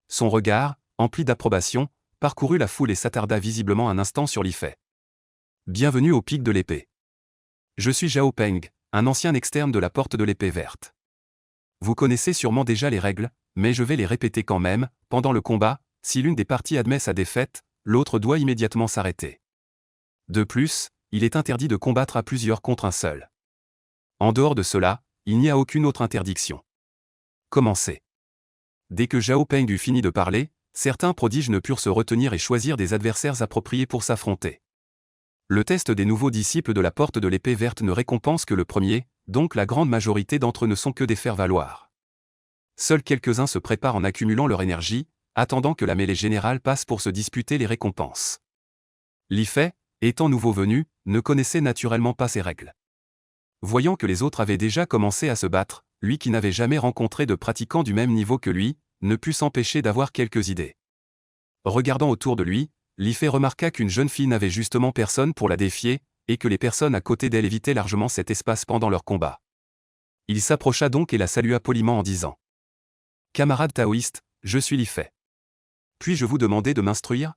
Son regard, empli d'approbation, parcourut la foule et s'attarda visiblement un instant sur Li Fei. Bienvenue au pic de l'épée. Je suis Zhao Peng, un ancien externe de la porte de l'épée verte. Vous connaissez sûrement déjà les règles, mais je vais les répéter quand même. Pendant le combat, si l'une des parties admet sa défaite, l'autre doit immédiatement s'arrêter. De plus, il est interdit de combattre à plusieurs contre un seul. En dehors de cela, il n'y a aucune autre interdiction. Commencez. Dès que Zhao Peng eut fini de parler, certains prodiges ne purent se retenir et choisir des adversaires appropriés pour s'affronter. Le test des nouveaux disciples de la porte de l'épée verte ne récompense que le premier, donc la grande majorité d'entre eux ne sont que des faire-valoir. Seuls quelques-uns se préparent en accumulant leur énergie, attendant que la mêlée générale passe pour se disputer les récompenses. Li Fei, étant nouveau venu, ne connaissait naturellement pas ces règles. Voyant que les autres avaient déjà commencé à se battre, lui qui n'avait jamais rencontré de pratiquants du même niveau que lui, ne put s'empêcher d'avoir quelques idées. Regardant autour de lui, Li Fei remarqua qu'une jeune fille n'avait justement personne pour la défier, et que les personnes à côté d'elle évitaient largement cet espace pendant leur combat. Il s'approcha donc et la salua poliment en disant « Camarade taoïste, je suis Li Fei. Puis-je vous demander de m'instruire ?»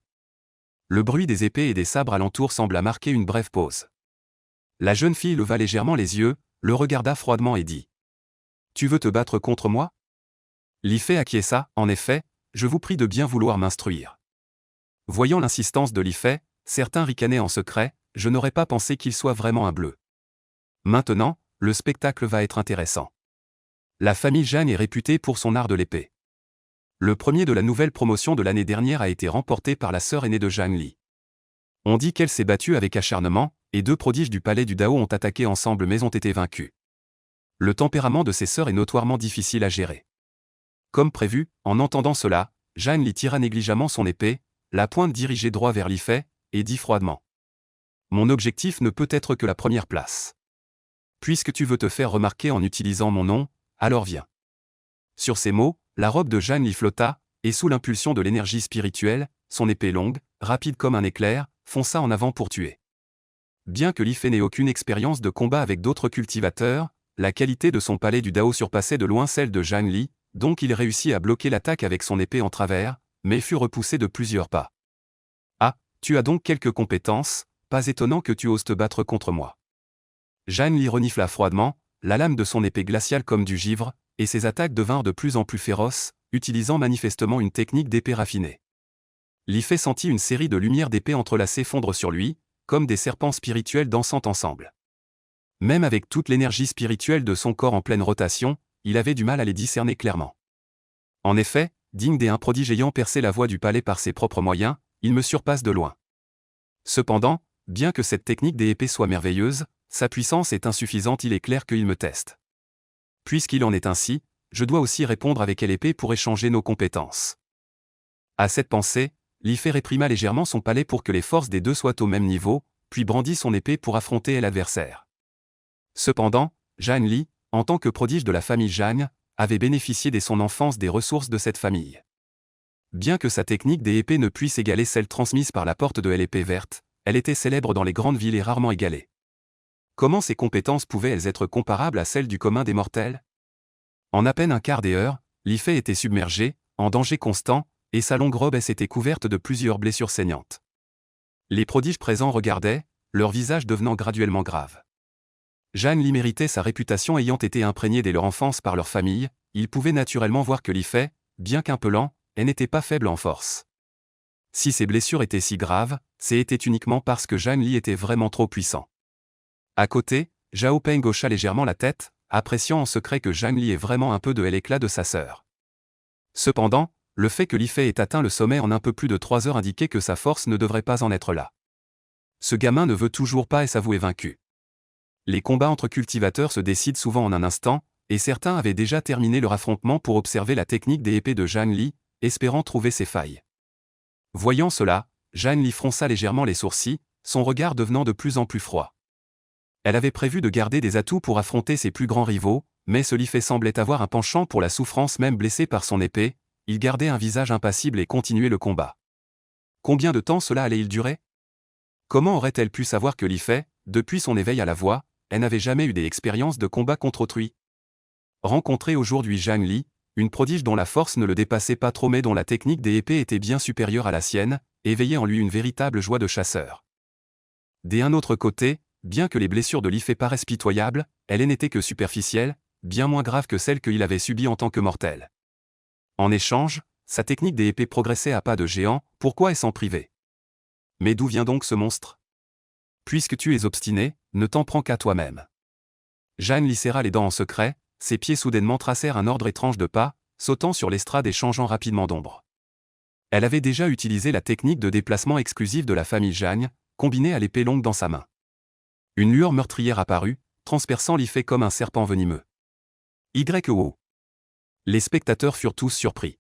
Le bruit des épées et des sabres alentour sembla marquer une brève pause. La jeune fille leva légèrement les yeux, le regarda froidement et dit « Tu veux te battre contre moi ?» Li Fei acquiesça, en effet, je vous prie de bien vouloir m'instruire. Voyant l'insistance de Li Fei, certains ricanaient en secret, je n'aurais pas pensé qu'il soit vraiment un bleu. Maintenant, le spectacle va être intéressant. La famille Zhang est réputée pour son art de l'épée. Le premier de la nouvelle promotion de l'année dernière a été remporté par la sœur aînée de Zhang Li. On dit qu'elle s'est battue avec acharnement, et deux prodiges du palais du Dao ont attaqué ensemble mais ont été vaincus. Le tempérament de ses sœurs est notoirement difficile à gérer. Comme prévu, en entendant cela, Zhang Li tira négligemment son épée, la pointe dirigée droit vers Li Fei, et dit froidement. Mon objectif ne peut être que la première place. Puisque tu veux te faire remarquer en utilisant mon nom, alors viens. Sur ces mots, la robe de Zhang Li flotta, et sous l'impulsion de l'énergie spirituelle, son épée longue, rapide comme un éclair, fonça en avant pour tuer. Bien que Li Fei n'ait aucune expérience de combat avec d'autres cultivateurs, la qualité de son palais du Dao surpassait de loin celle de Zhang Li, donc il réussit à bloquer l'attaque avec son épée en travers, mais fut repoussé de plusieurs pas. Ah, tu as donc quelques compétences, pas étonnant que tu oses te battre contre moi. Zhang Li renifla froidement, la lame de son épée glaciale comme du givre, et ses attaques devinrent de plus en plus féroces, utilisant manifestement une technique d'épée raffinée. Li Fei sentit une série de lumières d'épée entrelacées fondre sur lui, comme des serpents spirituels dansant ensemble. Même avec toute l'énergie spirituelle de son corps en pleine rotation, il avait du mal à les discerner clairement. En effet, digne d'un prodige ayant percé la voie du palais par ses propres moyens, il me surpasse de loin. Cependant, bien que cette technique des épées soit merveilleuse, sa puissance est insuffisante, il est clair qu'il me teste. Puisqu'il en est ainsi, je dois aussi répondre avec quelle épée pour échanger nos compétences. À cette pensée, Li Fei réprima légèrement son palais pour que les forces des deux soient au même niveau, puis brandit son épée pour affronter l'adversaire. Cependant, Zhang Li, en tant que prodige de la famille Zhang, avait bénéficié dès son enfance des ressources de cette famille. Bien que sa technique des épées ne puisse égaler celle transmise par la porte de l'épée verte, elle était célèbre dans les grandes villes et rarement égalée. Comment ces compétences pouvaient-elles être comparables à celles du commun des mortels? En à peine un quart d'heure, Li Fei était submergé, en danger constant, et sa longue robe s'était couverte de plusieurs blessures saignantes. Les prodiges présents regardaient, leur visage devenant graduellement grave. Zhang Li méritait sa réputation ayant été imprégnée dès leur enfance par leur famille, ils pouvaient naturellement voir que Li Fei, bien qu'un peu lent, n'était pas faible en force. Si ses blessures étaient si graves, c'était uniquement parce que Zhang Li était vraiment trop puissant. À côté, Zhao Peng hocha légèrement la tête, appréciant en secret que Zhang Li ait vraiment un peu de l'éclat de sa sœur. Cependant, le fait que Li Fei ait atteint le sommet en un peu plus de 3 heures indiquait que sa force ne devrait pas en être là. Ce gamin ne veut toujours pas s'avouer vaincu. Les combats entre cultivateurs se décident souvent en un instant, et certains avaient déjà terminé leur affrontement pour observer la technique des épées de Zhang Li, espérant trouver ses failles. Voyant cela, Zhang Li fronça légèrement les sourcils, son regard devenant de plus en plus froid. Elle avait prévu de garder des atouts pour affronter ses plus grands rivaux, mais ce Li Fei semblait avoir un penchant pour la souffrance même blessé par son épée, il gardait un visage impassible et continuait le combat. Combien de temps cela allait-il durer? Comment aurait-elle pu savoir que Li Fei, depuis son éveil à la voix, elle n'avait jamais eu des expériences de combat contre autrui? Rencontrer aujourd'hui Zhang Li, une prodige dont la force ne le dépassait pas trop mais dont la technique des épées était bien supérieure à la sienne, éveillait en lui une véritable joie de chasseur. D'un autre côté, bien que les blessures de Li Fei paraissent pitoyables, elles n'étaient que superficielles, bien moins graves que celles qu'il avait subies en tant que mortel. En échange, sa technique des épées progressait à pas de géant, pourquoi s'en priver? Mais d'où vient donc ce monstre? Puisque tu es obstiné, ne t'en prends qu'à toi-même. Zhang Li serra les dents en secret, ses pieds soudainement tracèrent un ordre étrange de pas, sautant sur l'estrade et changeant rapidement d'ombre. Elle avait déjà utilisé la technique de déplacement exclusive de la famille Zhang, combinée à l'épée longue dans sa main. Une lueur meurtrière apparut, transperçant Li Fei comme un serpent venimeux. Y.O. Les spectateurs furent tous surpris.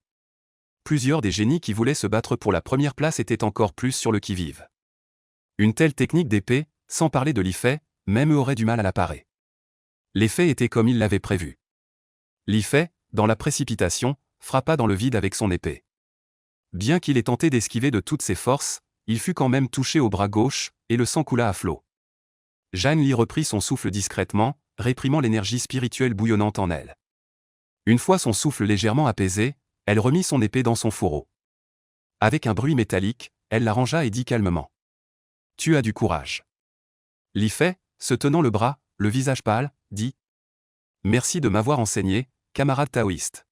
Plusieurs des génies qui voulaient se battre pour la première place étaient encore plus sur le qui-vive. Une telle technique d'épée, sans parler de Li Fei, même eux auraient du mal à la parer. L'effet était comme il l'avait prévu. Li Fei, dans la précipitation, frappa dans le vide avec son épée. Bien qu'il ait tenté d'esquiver de toutes ses forces, il fut quand même touché au bras gauche, et le sang coula à flot. Zhang Li reprit son souffle discrètement, réprimant l'énergie spirituelle bouillonnante en elle. Une fois son souffle légèrement apaisé, elle remit son épée dans son fourreau. Avec un bruit métallique, elle la rangea et dit calmement. « Tu as du courage. » Li Fei, se tenant le bras, le visage pâle, dit. « Merci de m'avoir enseigné, camarade taoïste.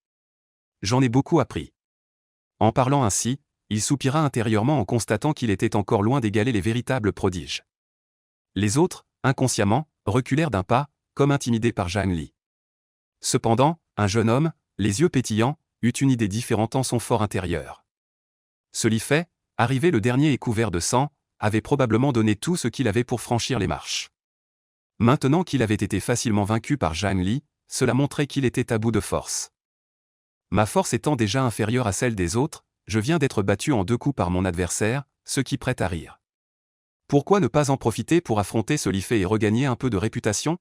J'en ai beaucoup appris. » En parlant ainsi, il soupira intérieurement en constatant qu'il était encore loin d'égaler les véritables prodiges. Les autres, inconsciemment, reculèrent d'un pas, comme intimidés par Zhang Li. Cependant, un jeune homme, les yeux pétillants, eut une idée différente en son fort intérieur. Ce Li Fei, arrivé le dernier et couvert de sang, avait probablement donné tout ce qu'il avait pour franchir les marches. Maintenant qu'il avait été facilement vaincu par Zhang Li, cela montrait qu'il était à bout de force. Ma force étant déjà inférieure à celle des autres, je viens d'être battu en 2 coups par mon adversaire, ce qui prête à rire. Pourquoi ne pas en profiter pour affronter ce Li Fei et regagner un peu de réputation?